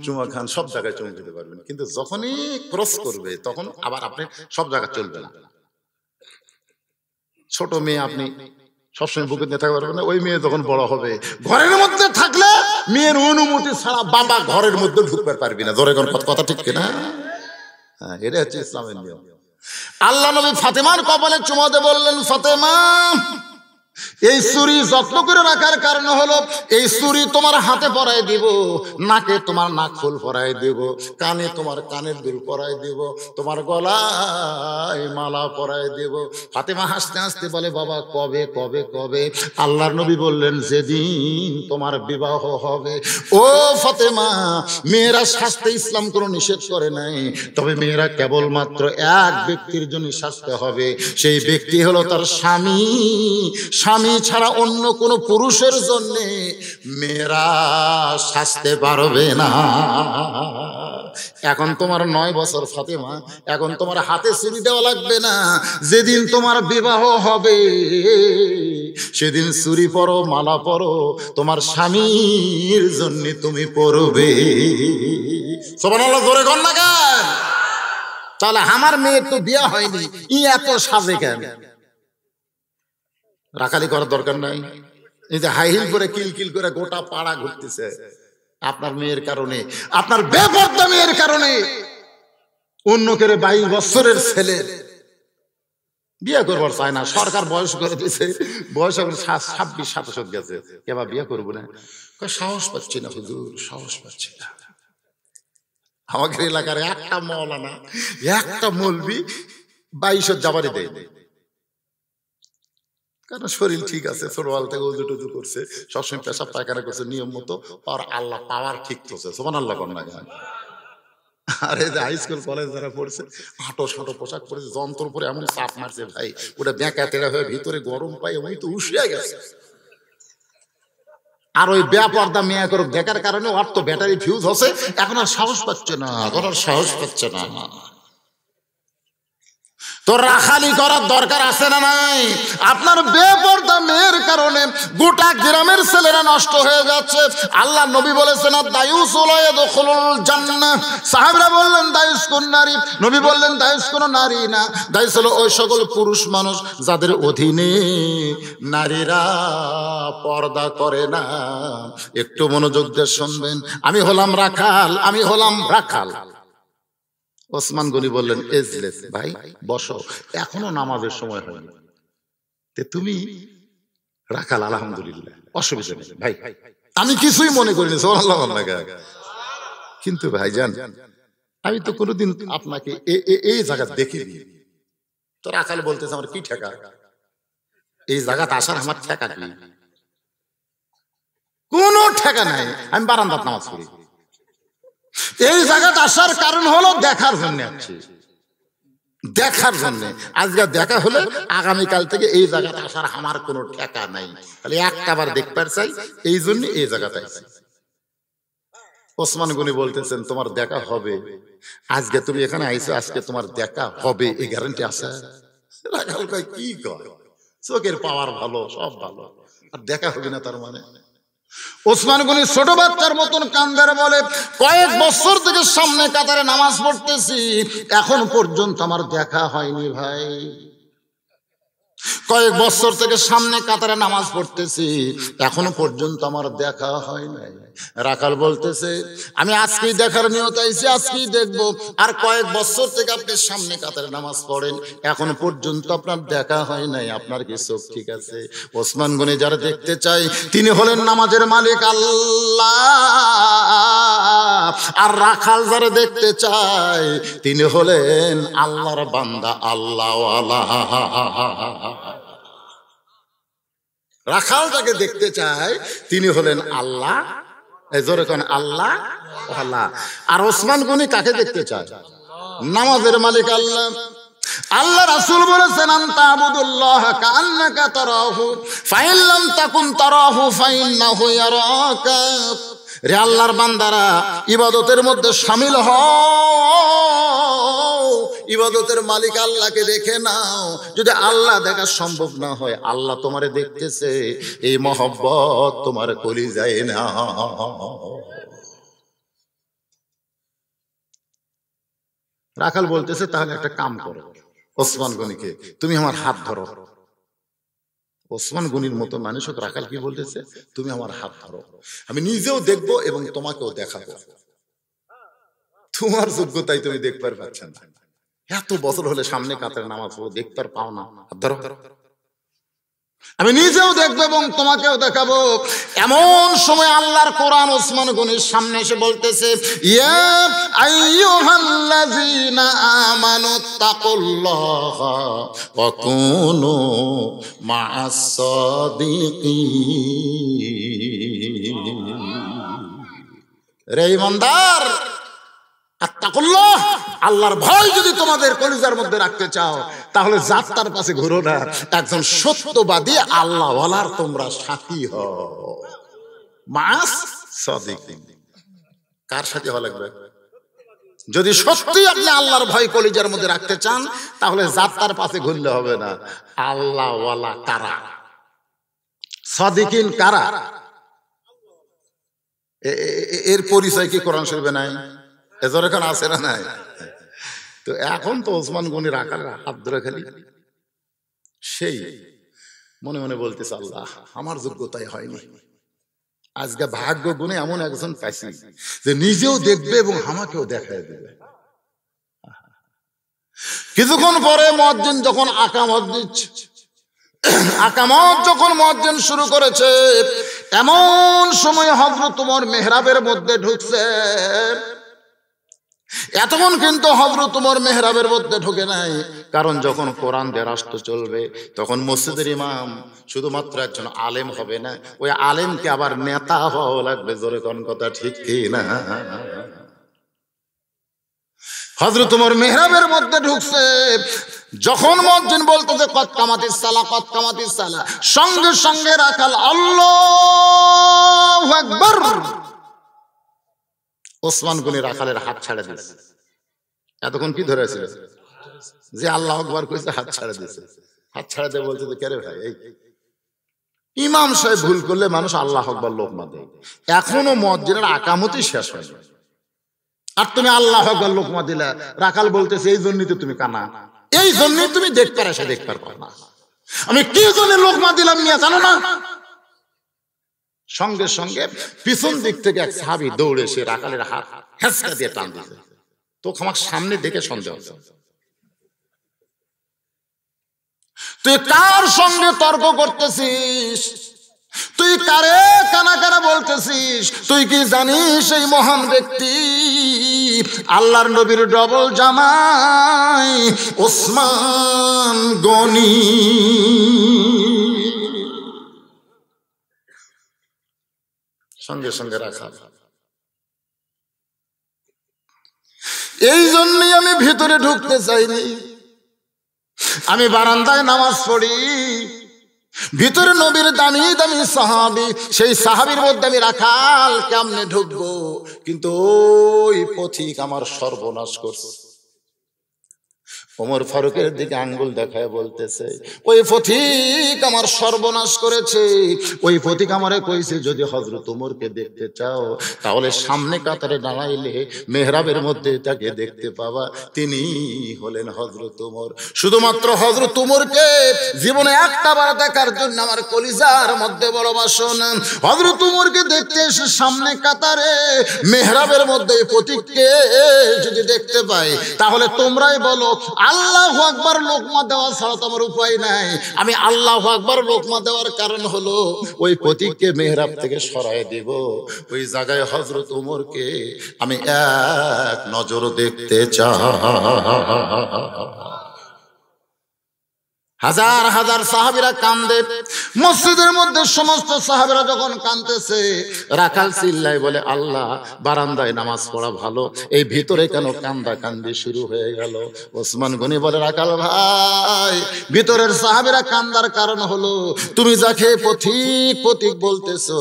চুমা খান, সব জায়গায় চুমু খেতে পারবেন, কিন্তু যখনই ক্রস করবে তখন আবার আপনি সব জায়গায় চলবে না। ছোট মেয়ে আপনি সবসময় বুকে নিয়ে থাকতে পারবেন না। ওই মেয়ে যখন বড় হবে, ঘরের মধ্যে থাকলে মেয়ের অনুমতি ছাড়া বাবা ঘরের মধ্যে ঢুকতে পারবি না। জোরে কথা ঠিক কিনা? হ্যাঁ, এটা হচ্ছে ইসলামের নিয়ম। আল্লাহ নবী ফাতেমার কপালে চুমা দিয়ে বললেন, ফাতেমা, এই চুরি যত্ন করে রাখার কারণ হলো এই চুরি তোমার হাতে পরাই দিব, নাকে তোমার নাক ফুল পরাই দিব, কানে তোমার কানের দুল পরাই দিব, তোমার গলায় মালা পরাই দিব। ফাতেমা হাসতে হাসতে বলে, বাবা কবে কবে কবে? আল্লাহর নবী বললেন, যেদিন তোমার বিবাহ হবে। ও ফাতেমা, মেয়েরা সাজতে ইসলাম কোনো নিষেধ করে নাই, তবে মেয়েরা কেবলমাত্র এক ব্যক্তির জন্য সাজতে হবে, সেই ব্যক্তি হলো তার স্বামী। স্বামী ছাড়া অন্য কোন পুরুষের জন্য মেয়েরা সাজতে পারবে না। এখন তোমার 9 বছর ফাতেমা, এখন তোমার হাতে চুরি দেওয়া লাগবে না। যেদিন তোমার বিবাহ হবে সেদিন চুরি পরো, মালা পরো, তোমার স্বামীর জন্য তুমি পরবে। সুবহানাল্লাহ, জোরে কর না কেন? তাহলে আমার মেয়ের তো বিয়ে হয়নি, ই এত সাজে কেন? রাখালি করার দরকার নাই। এই যে হাই হিল করে কিলকিল করে গোটা পাড়া ঘুরতেছে আপনার মেয়ের কারণে, আপনার বেপরদা মেয়ের কারণে। অন্য করে 22 বছরের ছেলে বিয়ে করবার চায় না, সরকার বয়স করে দিয়েছে, বয়স এখন 26-27 গেছে, এবার বিয়ে করবো না। সাহস পাচ্ছি না হুজুর, সাহস পাচ্ছি না। আমাদের এলাকার একটা মওলানা, একটা মৌলবি 22 জাবারি দেয়, কারণ শরীর ঠিক আছে, ছোটবেলা থেকে উজু টুজু করছে, সবসময় পেশাব পায়খানা করছে নিয়ম মতো, আর আল্লাহ পাওয়ার ঠিক করছে। সুবহানাল্লাহ কন্যা গান। আর এই যে হাই স্কুল কলেজ যারা পড়ছে, হাঁটো সাঁটো পোশাক পরেছে, যন্ত্র পরে এমন চাপ মারছে ভাই, ওটা ব্যাঁকা তেড়া হয়ে ভিতরে গরম পাই ওই তো উঠিয়ে গেছে। আর ওই বেপরদা মেয়ে করে দেখার কারণে ওর তো ব্যাটারি ফিউজ হচ্ছে, এখন আর সাহস পাচ্ছে না, এখন আর সাহস পাচ্ছে না। তো রাখালি করার দরকার আছে না নাই? আপনার বেপরদা মেয়ের কারণে গোটা গ্রামের ছেলেরা নষ্ট হয়ে যাচ্ছে। আল্লাহ নবী বলেছেন, দায়ুস লা ইয়াদখুলুল জান্নাহ। সাহাবীরা বললেন, দায়ুস কোন নারী? নবী বললেন, দায়ুস কোন নারী না, দায়ুস হলো ওই সকল পুরুষ মানুষ যাদের অধীনে নারীরা পর্দা করে না। একটু মনোযোগ দিয়ে শুনবেন, আমি হলাম রাখাল, আমি হলাম রাখাল। ওসমান গনি বললেন, এজলেস ভাই বসো, এখনো নামাজের সময় হয়নি, তুমি রাখাল, আলহামদুলিল্লাহ, অসুবিধা নেই ভাই, আমি কিছুই মনে করিনি। সুবহানাল্লাহ। কিন্তু ভাইজান, আমি তো কোনোদিন আপনাকে এই জায়গা দেখিনি, তো রাখাল বলতেছে আমার কি ঠেকা, এই জায়গাতে আসার আমার ঠেকা কি? কোনো ঠেকা নাই, আমি বারান্দাত নামাজ পড়ি। এই জায়গাতে আসার কারণ হলো দেখার জন্য আসছি, দেখার জন্য। আজকে দেখা হলে আগামীকাল থেকে এই জায়গাতে আসার আমার কোনো ঠেকা নাই, তাহলে একটাবার দেখতে চাই, এই জন্য এই জায়গাতে আসছি। ওসমান গনি বলতেছেন, তোমার দেখা হবে, আজকে তুমি এখানে আইছো, আজকে তোমার দেখা হবে, এই গ্যারান্টি আছে? রাখাল কয়, কি কয়, চোখের পাওয়ার ভালো, সব ভালো, আর দেখা হবে না তার মানে? ওসমান গনি ছোট বাচ্চার মতন কান্দারে বলে, কয়েক বছর থেকে সামনে কাতারে নামাজ পড়তেছি, এখন পর্যন্ত আমার দেখা হয়নি ভাই। কয়েক বছর থেকে সামনে কাতারে নামাজ পড়তেছি, এখনো পর্যন্ত আমার দেখা হয় নাই। রাখাল বলতেছে, আমি আজকেই দেখার নিয়ত আইছি, আজকেই দেখবো। আর কয়েক বছর থেকে আপনি সামনে কাতারে নামাজ পড়েন, এখনো পর্যন্ত আপনার দেখা হয় নাই, আপনার কি চোখ ঠিক আছে? ওসমান গনি যারা দেখতে চাই তিনি হলেন নামাজের মালিক আল্লাহ, আর রাখাল যারা দেখতে চায় তিনি হলেন আল্লাহর বান্দা, আল্লাহওয়ালা। রাখাল যাকে দেখতে চায় তিনি হলেন আল্লাহ, জোরে কোন আল্লাহ আল্লাহ। আর ওসমান গনি কাকে দেখতে চায়? নামাজের মালিক আল্লাহ। আল্লাহ রাসূল বলেছেন, আনতা আবুদুল্লাহ কাআন্নাকা তারাহু ফাইন লাম তাকুন তারাহু ফাইন্নাহু ইয়ারাকা। রে আল্লাহর বান্দারা, ইবাদতের মধ্যে শামিল হও, ইবাদতের মালিক আল্লাহকে দেখে নাও। যদি আল্লাহ দেখা সম্ভব না হয়, আল্লাহ তোমারে দেখতেছে, এই মহব্বত তোমার কলিজায় না। রাখাল বলতেছে তাহলে একটা কাম করো, ওসমান গনিকে তুমি আমার হাত ধরো। ওসমান গনির মতো মানুষ রাখাল কি বলতেছে, তুমি আমার হাত ধরো, আমি নিজেও দেখবো এবং তোমাকেও দেখাবো। তোমার যোগ্যতাই তুমি দেখবার পাচ্ছেন না, এত বছর হলে সামনে কাতারে নামাজ পড়ো, দেখতে পাও না, ধরো, আমি নিজেও দেখবো এবং তোমাকেও দেখাবো। এমন সময় আল্লাহর কোরআন ওসমান গনির সামনে এসে বলতেছে, ইয়া আইয়ুহাল্লাযীনা আমানুত্তাকুল্লাহা ওয়া কুনু মা'আস সাদিকিন। রে ঈমানদার, আত্তাকুল্লাহ, আল্লাহর ভয় যদি তোমাদের কলিজার মধ্যে রাখতে চাও, তাহলে যাত্রার কাছে ঘুরো না, একজন সত্যবাদী আল্লাহওয়ালার তোমরা সাথী হও। মা'আস সাদিকিন, কার সাথে হওয়া লাগবে? যদি সত্যি আপনি আল্লাহর ভয় কলিজার মধ্যে রাখতে চান, তাহলে যাত্রার পাশে ঘুরলে হবে না। আল্লাহওয়ালা কারা, সাদিকিন কারা, এর পরিচয় কি কোরআন শরীফে নাই? এজোর এখন আছে না নাই? তো এখন তো ওসমান গনি রাখাল হাত ধরে খালি সেই মনে মনে বলতেছে, আল্লাহ আমার যোগ্যতাই হয়নি, আজকে ভাগ্য গুণে এমন একজন পাইছি যে নিজেও দেখবে এবং আমাকেও দেখায় দেবে। কিছুক্ষণ পরে মুয়াজ্জিন যখন আকামত দিচ্ছে, আকামত যখন মুয়াজ্জিন শুরু করেছে, এমন সময় হযরত ওমর মেহরাবের মধ্যে ঢুকছে। এতক্ষণ কিন্তু হযরত ওমর মেহরাবের মধ্যে ঢুকে নাই, কারণ যখন কোরআন দিয়ে রাষ্ট্র চলবে, তখন মসজিদের ইমাম শুধুমাত্র একজন আলেম হবে না, ওই আলেমকে আবার নেতা হওয়া লাগবে। জোরে কোন কথা ঠিক কি না? হযরত ওমর মেহরাবের মধ্যে ঢুকছে, যখন মুয়াজ্জিন বলতেছে কদ কামাতিস সালাহ, কদ কামাতিস সালাহ, সঙ্গে সঙ্গে রাখাল আল্লাহু আকবার, ওসমান গনি রাখালের হাত ছাড়া দিয়েছে। এতক্ষণ কি ধরে ছিল যে আল্লাহু আকবার কইছে, হাত ছাড়া দিয়েছে। হাত ছাড়া দিয়ে বলছে যে কেরে ভাই, এই ইমাম সাহেব ভুল করলে মানুষ আল্লাহু আকবার লোকমা দেয়, এখনো মুয়াজ্জিনের আকামতই শেষ হয়নি, আর তুমি আল্লাহু আকবার লোকমা দিলা। রাখাল বলতেছে এই জন্যই তো তুমি কানা, এই জন্যই তুমি দেখতে আসে দেখতে পারো না, আমি কি জন্য লোকমা দিলাম মিয়া জানো না? সঙ্গে সঙ্গে পিছন দিক থেকে এক সাহাবী দৌড়ে এসে রাখালের হাত হেঁচকা দিয়ে টান দিয়েছে। তো আমার সামনে দেখে সন্দেহ হচ্ছে, তুই কার সঙ্গে তর্ক করতেছিস? তুই কারে কানা কানা বলতেছিস? তুই কি জানিস এই মহান ব্যক্তি আল্লাহর নবীর ডবল জামাই ওসমান গনি? সঙ্গে সঙ্গে রাখা, এই জন্যই আমি ভিতরে ঢুকতে চাইনি, আমি বারান্দায় নামাজ পড়ি, ভিতরে নবীর দামি দামি সাহাবী, সেই সাহাবীর মধ্যে আমি রাখাল কেমনে ঢুকবো? কিন্তু ওই পথিক আমার সর্বনাশ করছে। ওমর ফারুকের দিকে আঙ্গুল দেখায় বলতেছে, ওই পথিক আমার সর্বনাশ করেছে। ওই পথিক আমারে কইছে যদি হযরত ওমরকে দেখতে চাও, তাহলে সামনে কাতারে দাঁড়াইলে মেহরাবের মধ্যে তাকে দেখতে পাবা, তিনি হলেন হযরত ওমর। শুধুমাত্র হযরত ওমরকে জীবনে একটা বার দেখার জন্য আমার কলিজার মধ্যে বড় বাসনা। হযরত ওমরকে দেখতে এসে সামনে কাতারে মেহরাবের মধ্যে পথিককে যদি দেখতে পাই, তাহলে তোমরাই বলো আল্লাহু আকবার লোকমা দেওয়া ছাড়া তো আমার উপায় নাই। আমি আল্লাহু আকবার লোকমা দেওয়ার কারণ হলো ওই পথিককে মেহরাব থেকে সরায় দেব, ওই জায়গায় হযরত ওমরকে আমি এক নজর দেখতে চাই। হাজার হাজার সাহাবীরা কান্দে, মসজিদের মধ্যে সমস্ত সাহাবীরা যখন কাঁদতেছে, রাখাল চিল্লাই বলে আল্লাহ, বারান্দায় নামাজ পড়া ভালো, এই ভিতরে কেন কান্দা কান্দি শুরু হয়ে গেল? ওসমান গনি বলে রাখাল ভাই, ভিতরের সাহাবীরা কান্দার কারণ হলো তুমি যাকে পথিক পথিক বলতেছো,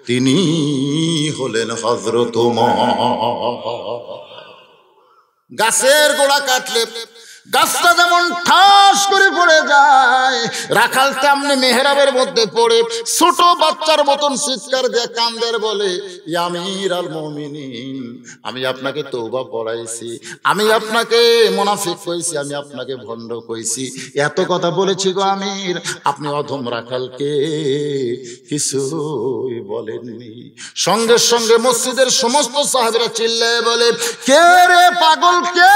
তিনি হলেন হযরত ওমর। গাছের গোড়া কাটলে গাছটা যেমন ঠাস করে পড়ে যায়, রাখাল তেমনি মেহরাবের মধ্যে পড়ে ছোট বাচ্চার মতন চিৎকার দিয়ে কান্দের বলে, ইয়া আমির আল মুমিনিন, আমি আপনাকে তওবা পড়াইছি, আমি আপনাকে মুনাফিক কইছি, আমি আপনাকে ভণ্ড কইছি, এত কথা বলেছি গো আমির, আপনি অধম রাখালকে কিছুই বলেননি। সঙ্গে সঙ্গে মসজিদের সমস্ত সাহাবীরা চিল্লায় বলে, কে রে পাগল, কে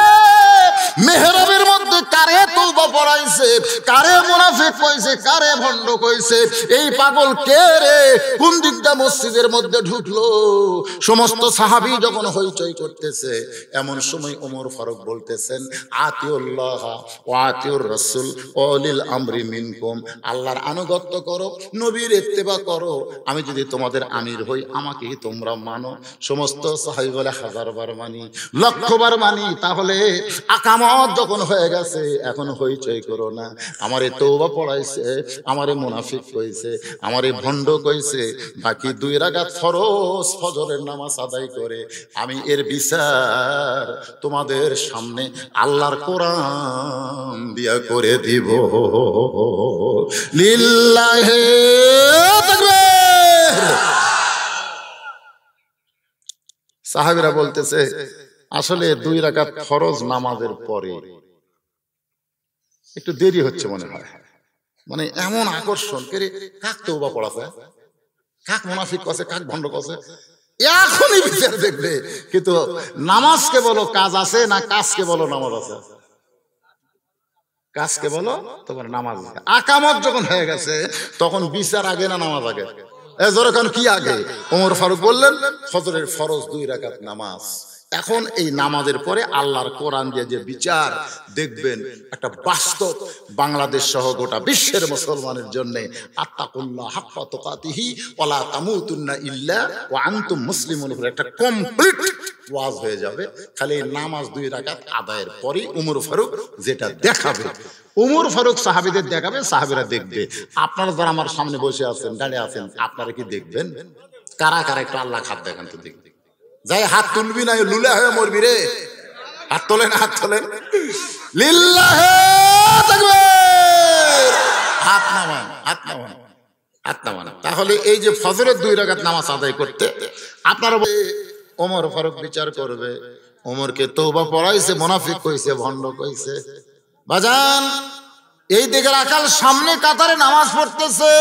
মেহরাবের মধ্যে কারে তওবা পড়াইছে, কারে মুনাফিক কইছে, কারে ভণ্ড কইছে, এই পাগল কে রে, কোন দিকটা মসজিদের মধ্যে ঢুকলো? সমস্ত সাহাবী যখন হইচই করতেছে, এমন সময় ওমর ফারুক বলতেছেন, আতিউল্লাহ ওয়া আতিউর রাসূল ওয়া উলিল আমরি মিনকুম, আল্লাহর আনুগত্য করো, নবীর ইত্তেবা করো, আমি যদি তোমাদের আমির হই আমাকে তোমরা মানো। সমস্ত সাহাবী বলে, হাজারবার মানি, লক্ষবার মানি। তাহলে আকামত যখন হয়ে গেছে, এখন হইচই করো না, আমারে তওবা পড়াইছে, আমারে মুনাফিক কইছে, আমারে ভণ্ড কইছে, বাকি 2 রাকাত ফরজ ফজরের নামাজ আদায় করে আমি এর বিচার তোমাদের সামনে আল্লাহর কোরআন দিয়া করে দিব। লিল্লাহি তাকবীর। সাহাবীরা বলতেছে, আসলে 2 রাকাত ফরজ নামাজের পরে একটু দেরি হচ্ছে মনে হয়, মানে এমন আকর্ষণ করে কাক তওবা পড়াছে, কাক মুনাফিক কছে, কাক ভণ্ড কছে, এখনই বিচার দেখবে। কিন্তু নামাজকে বলো কাজ আছে না, কাজকে বলো নামাজ আছে? কাজকে বলো তোমার নামাজ আছে। আকামত যখন হয়ে গেছে তখন বিচার আগে না নামাজ আগে? যখন কি আগে? ওমর ফারুক বললেন, ফজরের ফরজ 2 রাকাত নামাজ, এখন এই নামাজের পরে আল্লাহর কোরআন দিয়ে যে বিচার দেখবেন, একটা বাস্তব বাংলাদেশ সহ গোটা বিশ্বের মুসলমানের জন্য, আত্তাকুল্লাহ হাক্কা তুকাতিহি ওয়া লা তামুতুন্না ইল্লা ওয়া আনতুম মুসলিমুন, একটা কমপ্লিট ওয়াজ হয়ে যাবে। খালি নামাজ 2 রাকাত আদায়ের পরে ওমর ফারুক যেটা দেখাবে, ওমর ফারুক সাহাবীদের দেখাবে, সাহাবীরা দেখবে। আপনারা যারা আমার সামনে বসে আছেন, দাঁড়িয়ে আছেন, আপনারা কি দেখবেন? কারা কারা একটু আল্লাহ খাত দেখান তো দেখবে। যাই হাত তুলবি না, লুলে হয়ে মরবি রে। হাত তোলেন, হাত তোলেন। লিল্লাহি তাকবীর। হাত নামান, হাত নামান, হাত নামান। তাহলে এই যে ফজরের 2 রাকাত নামাজ আদায় করতে আপনারা ওমর ফারুক বিচার করবে, ওমরকে তওবা পড়াইছে, মুনাফিক কইছে, ভণ্ড কইছে। বাজান, এই দিকে রাখাল সামনে কাতারে নামাজ পড়তেছে,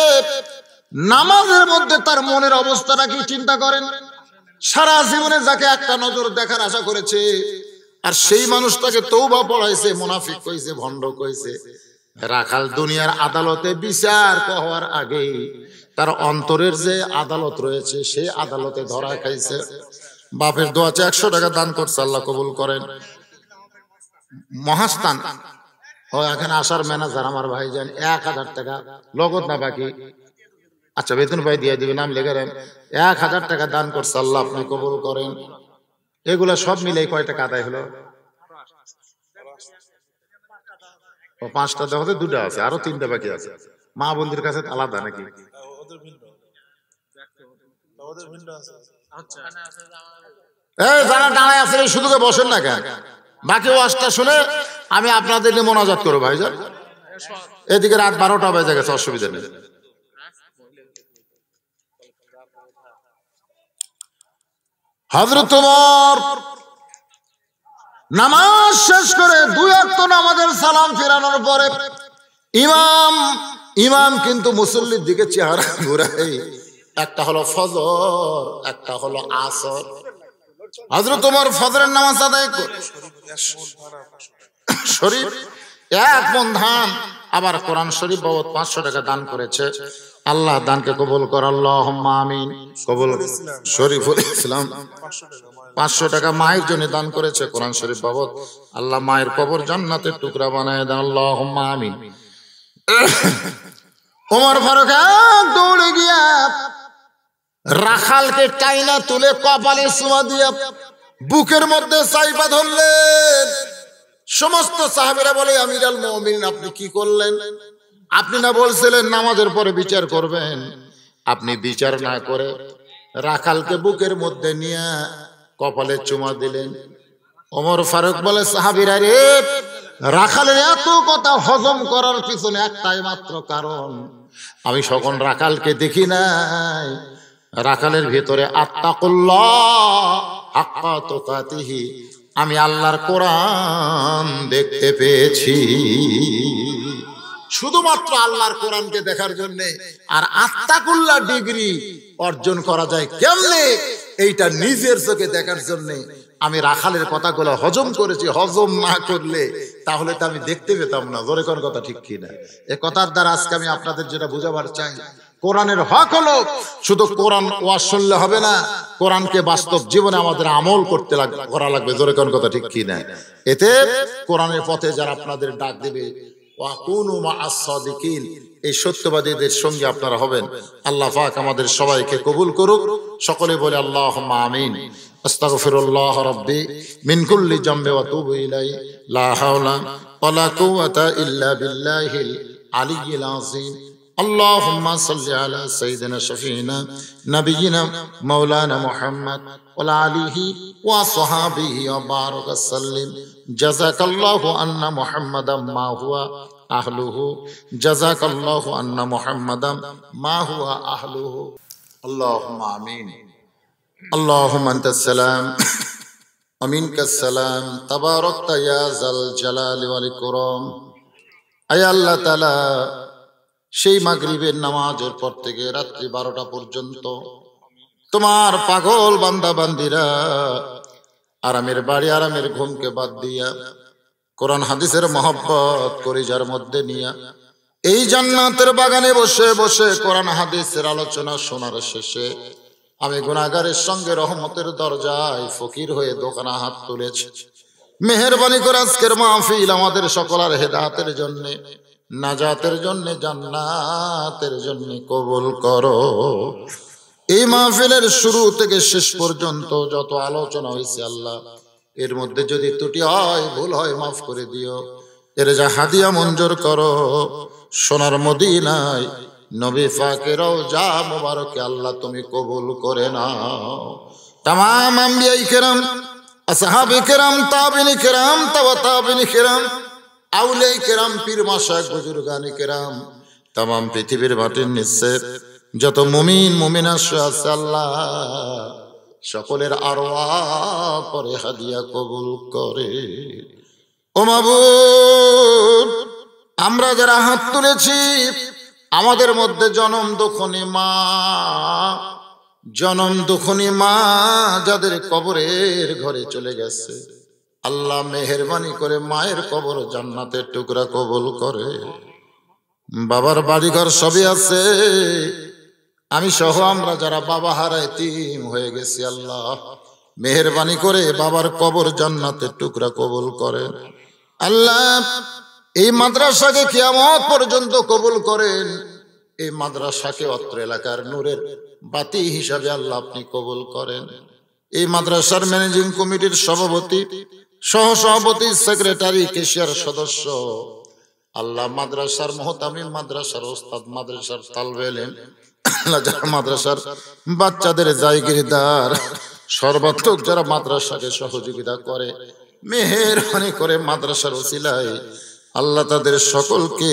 নামাজের মধ্যে তার মনের অবস্থাটা কি চিন্তা করেন? সারা জীবনে যাকে একটা নজর দেখার আশা করেছে, আর সেই মানুষটাকে তওবা পড়াইছে, মুনাফিক কইছে, ভণ্ড কইছে। রাখাল দুনিয়ার আদালতে বিচার হওয়ার আগে তার অন্তরের যে আদালত রয়েছে, সেই আদালতে ধরা খাইছে। বাপের দোয়া আছে, 100 টাকা দান করছে, আল্লাহ কবুল করেন। মহাস্থান ও এখানে আসার ম্যানেজার আমার ভাই যান, 1000 টাকা লগত না বাকি, আচ্ছা বেতন ভাই দিয়ে দিবে, নাম লেখা দেন। 1000 টাকা দান করছে, আল্লাহ আপনি কবুল করেন। এগুলা সব মিলে কয় টাকা আদায় হলো? ও 5টা দেওয়া, 2টা আছে, আরো 3টা বাকি আছে। মা বোনদের কাছে আলাদা নাকি? যারা দাঁড়ায় আছে শুধু বসেন না কেন? বাকি ওয়াজটা শুনে আমি আপনাদের নিয়ে মোনাজাত করবো ভাইজান। এদিকে রাত 12টা বেজে গেছে, অসুবিধা নেই। হযরত ওমর নামাজ শেষ করে 2 ওয়াক্ত নামাজের সালাম ফেরানোর পরে ইমাম কিন্তু মুসল্লির দিকে চেহারা ঘুরায়, একটা হলো ফজর, একটা হলো আসর। হযরত ওমর ফজরের নামাজ আদায় করে শরীফ 1 মণ ধান, আবার কোরআন শরীফ বাবদ 500 টাকা দান করেছে। আল্লাহ দানকে কবুল কর, আল্লাহুম্মা আমিন। কবুল। শরীফুল ইসলাম 500 টাকা মায়ের জন্য দান করেছে কোরআন শরীফ বাবদ, আল্লাহ মায়ের কবর জান্নাতের টুকরা বানায় দেন, আল্লাহুম্মা আমিন। ওমর ফারুক দৌড়ে গিয়া রাখালকে টাইনা তুলে কপালে চুমা দিয়া বুকের মধ্যে চাইপা ধরলেন। সমস্ত সাহাবীরা বলে, আমিরুল মুমিনিন আপনি কি করলেন? আপনি না বলছিলেন নামাজের পরে বিচার করবেন? আপনি বিচার না করে রাখালকে বুকের মধ্যে নিয়ে কপালে চুমা দিলেন। ওমর ফারুক বলে, সাহাবীরা রে, রাখালের এত কথা হজম করার পিছনে একটাই মাত্র কারণ, আমি সকল রাখালকে দেখি নাই, রাখালের ভেতরে আত্তাকুল্লাহ হাক্কা তুকাতিহি, আমি আল্লাহর কোরআন দেখতে পেয়েছি। শুধুমাত্র আল্লাহর কোরআনকে দেখার জন্য। আর আত্তাকুল্লাহ ডিগ্রি অর্জন করা যায় কেমনে, এইটা নিজের চোখে দেখার জন্য আমি রাখালের কথাগুলো হজম করেছি। হজম না করলে তাহলে তো আমি দেখতে পেতাম না। জোরে কোন কথা ঠিক কিনা? এই কথার দ্বারা আজকে আমি আপনাদের যেটা বুঝাবার চাই, কোরআনের হক হলো শুধু কোরআন ওয়াজ শুনলে হবে না, কোরআনকে বাস্তব জীবনে আমাদের আমল করতে করা লাগবে। জোরে কোন কথা ঠিক কিনা? এতে কোরআনের পথে যারা আপনাদের ডাক দেবে, ওয়াকুনু মা'আস সাদিকিন, এই সত্যবাদীদের সঙ্গে আপনারা হবেন। আল্লাহ পাক আমাদের সবাইকে কবুল করুক। সকলে বলে আল্লাহুম্মা আমিন। আস্তাগফিরুল্লাহ রাব্বি মিন কুল্লি জামবি ওয়া তুবু ইলাইহি, লা হাওলা ওয়ালা কুওয়াতা ইল্লা বিল্লাহিল আলিয়্যিল আযীম। আল্লাহুম্মা সাল্লি আলা সাইয়্যিদিনা শাফিনা নাবিয়িনা মাওলানা মুহাম্মদ ওয়া আলিহি ওয়া সাহাবিহি ওয়া বারাক সাল্লিম। জাযাকাল্লাহু আন্না মুহাম্মাদাম মা হুয়া আহলুহু, জাযাকাল্লাহু আন্না মুহাম্মাদাম মা হুয়া আহলুহু। আল্লাহুম্মা আমিন। আল্লাহুম্মা আনতাস সালাম ওয়া মিনকাস সালাম, তাবারাকতা ইয়া যাল জালালি ওয়াল ইকরাম। আয় আল্লাহ তাআলা, সেই মাগরিবের নামাজের পর থেকে রাত্রি 12টা পর্যন্ত তোমার পাগল বান্দা বান্দিরা আরামের বাড়ি, আরামের ঘুমকে বাদ দিয়া কোরআন হাদিসের মহব্বত কলিজার মধ্যে নিয়া এই জান্নাতের বাগানে বসে বসে কোরআন হাদিসের আলোচনা শোনার শেষে আমি গুনাহগারের সঙ্গে রহমতের দরজায় ফকির হয়ে দোকানে হাত তুলেছি। মেহেরবানি করে আজকের মাহফিল আমাদের সকলের হেদায়েতের জন্য, নাজাতের জন্য, জান্নাতের জন্য কবুল করো। এই মাহফিলের শুরু থেকে শেষ পর্যন্ত যত আলোচনা হয়েছে আল্লাহ, এর মধ্যে যদি ত্রুটি হয়, ভুল হয়, মাফ করে দিও। এর যা হাদিয়া মঞ্জুর করো। সোনার মদিনায় নবী পাকের রওজা মুবারকে আল্লাহ তুমি কবুল করে নাও। तमाम अंबिया किराम, असहाबे किराम, ताबिनी किराम, तवा ताबिनी किराम, আউলিয়া কিরাম, পীর মাশায়েখ, বুজুর্গানে কিরাম, तमाम পৃথিবীর মাটির নিচে যত মুমিন মুমিনা আছে আল্লাহ সকলের আরওয়াহ পরে হাদিয়া কবুল করে। ও মাবুদ, আমরা যারা হাত তুলেছি আমাদের মধ্যে জনম দুঃখনী মা যাদের কবরের ঘরে চলে গেছে, আল্লাহ মেহেরবানি করে মায়ের কবর জান্নাতের টুকরা কবুল করে। বাবার বাড়িঘর সবই আছে, আমি সহ আমরা যারা বাবা হারায় এতিম হয়ে গেছি, আল্লাহ মেহেরবানি করে বাবার কবর জান্নাতের টুকরা কবুল করেন। আল্লাহ এই মাদ্রাসাকে কিয়ামত পর্যন্ত কবুল করেন। এই মাদ্রাসাকে অত্র এলাকার নূরের বাতি হিসাবে আল্লাহ আপনি কবুল করেন। এই মাদ্রাসার ম্যানেজিং কমিটির সভাপতি, সহসভাপতি, সেক্রেটারি, কেশিয়ার সদস্য, আল্লাহ মাদ্রাসার মুহতামিম, মাদ্রাসার ওস্তাদ, মাদ্রাসার তালবে ইলম, যারা মাদ্রাসার বাচ্চাদের জায়গিরদার, সর্বাত্মক যারা মাদ্রাসাকে সহযোগিতা করে, মেহেরবানি করে মাদ্রাসার ওসিলায় আল্লাহ তাদের সকলকে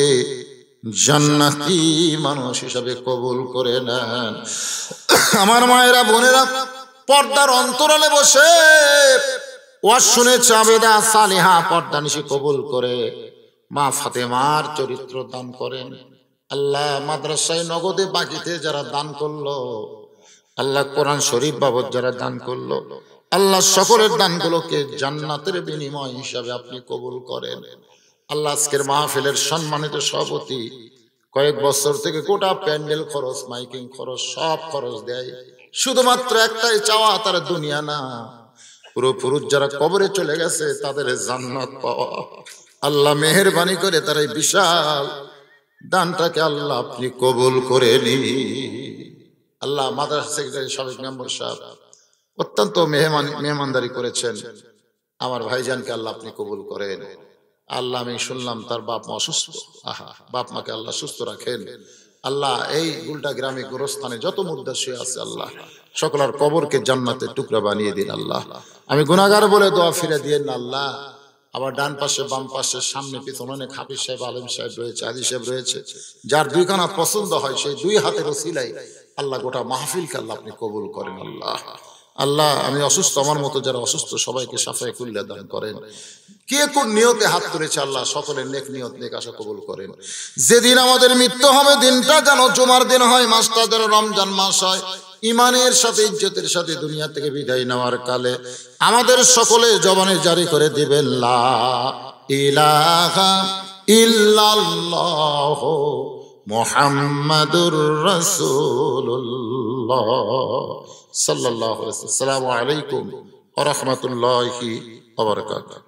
জান্নাতি মানুষ হিসাবে কবুল করে নেন। আমার মায়েরা, বোনেরা, পর্দার অন্তরালে বসে ওয়াজ শুনেছে, আবেদা সালিহা পর্দা নিশি কবুল করে মা ফাতেমার চরিত্র দান করেন। আল্লাহ মাদ্রাসায় নগদে বাকিতে যারা দান করলো, আল্লাহ কোরআন শরীফ বাবদ যারা দান করলো, আল্লাহ সকলের দানগুলোকে জান্নাতের বিনিময় হিসাবে আপনি কবুল করেন। আল্লাহ আজকের মাহফিলের সম্মানিত সভাপতি কয়েক বছর থেকে গোটা প্যান্ডেল খরচ, মাইকিং খরচ, সব খরচ দেয়। শুধুমাত্র একটাই চাওয়া, তার দুনিয়া না, পুরো পুরুষ যারা কবরে চলে গেছে তাদের জান্নাত পাওয়া। আল্লাহ মেহেরবানি করে তার এই বিশাল দানটাকে আল্লাহ আপনি কবুল করে নিন। আল্লাহ মাদ্রাসা সেক্রেটারি সাবেক মেম্বার সাহেব অত্যন্ত মেহমানদারি করেছেন, আমার ভাইজানকে আল্লাহ আপনি কবুল করেন। আল্লাহ আমি শুনলাম তার বাপ মা অসুস্থ, বাপ মাকে আল্লাহ সুস্থ রাখেন। আল্লাহ এই গুলটা গ্রামে গোরস্থানে যত মুর্দা শুয়ে আছে আল্লাহ সকলের কবরকে জান্নাতের টুকরা বানিয়ে দিন। আল্লাহ আমি গুনাহগার বলে দোয়া ফিরে দিয়েন না আল্লাহ। আবার ডান পাশে বাম পাশে সামনে পিছনে অনেক হাফিজ সাহেব আলেম সাহেব রয়েছে, হাজি সাহেব রয়েছে, যার দুইখানা পছন্দ হয় সেই দুই হাতের ওসিলাই আল্লাহ গোটা মাহফিলকে আল্লাহ আপনি কবুল করেন আল্লাহ। আল্লাহ আমি অসুস্থ, আমার মতো যারা অসুস্থ সবাইকে শাফায়ে কুল্লা দান করেন। কে কোন নিয়তে হাত তুলেছে আল্লাহ সকলের নেক নিয়ত নেক আশা কবুল করেন। যেদিন আমাদের মৃত্যু হবে দিনটা যেন জুমার দিন হয়, মাসটা যেন রমজান মাস হয়, ইমানের সাথে ইজ্জতের সাথে দুনিয়া থেকে বিদায় নেওয়ার কালে আমাদের সকলে জবানে জারি করে দিবেন লা ইলাহা ইল্লাল্লাহ মুহাম্মাদুর রাসূলুল্লাহ সাল্লাল্লাহু আলাইহি ওয়াসাল্লাম। আসসালামু আলাইকুম ওয়া রাহমাতুল্লাহি ওয়া বারাকাতুহু।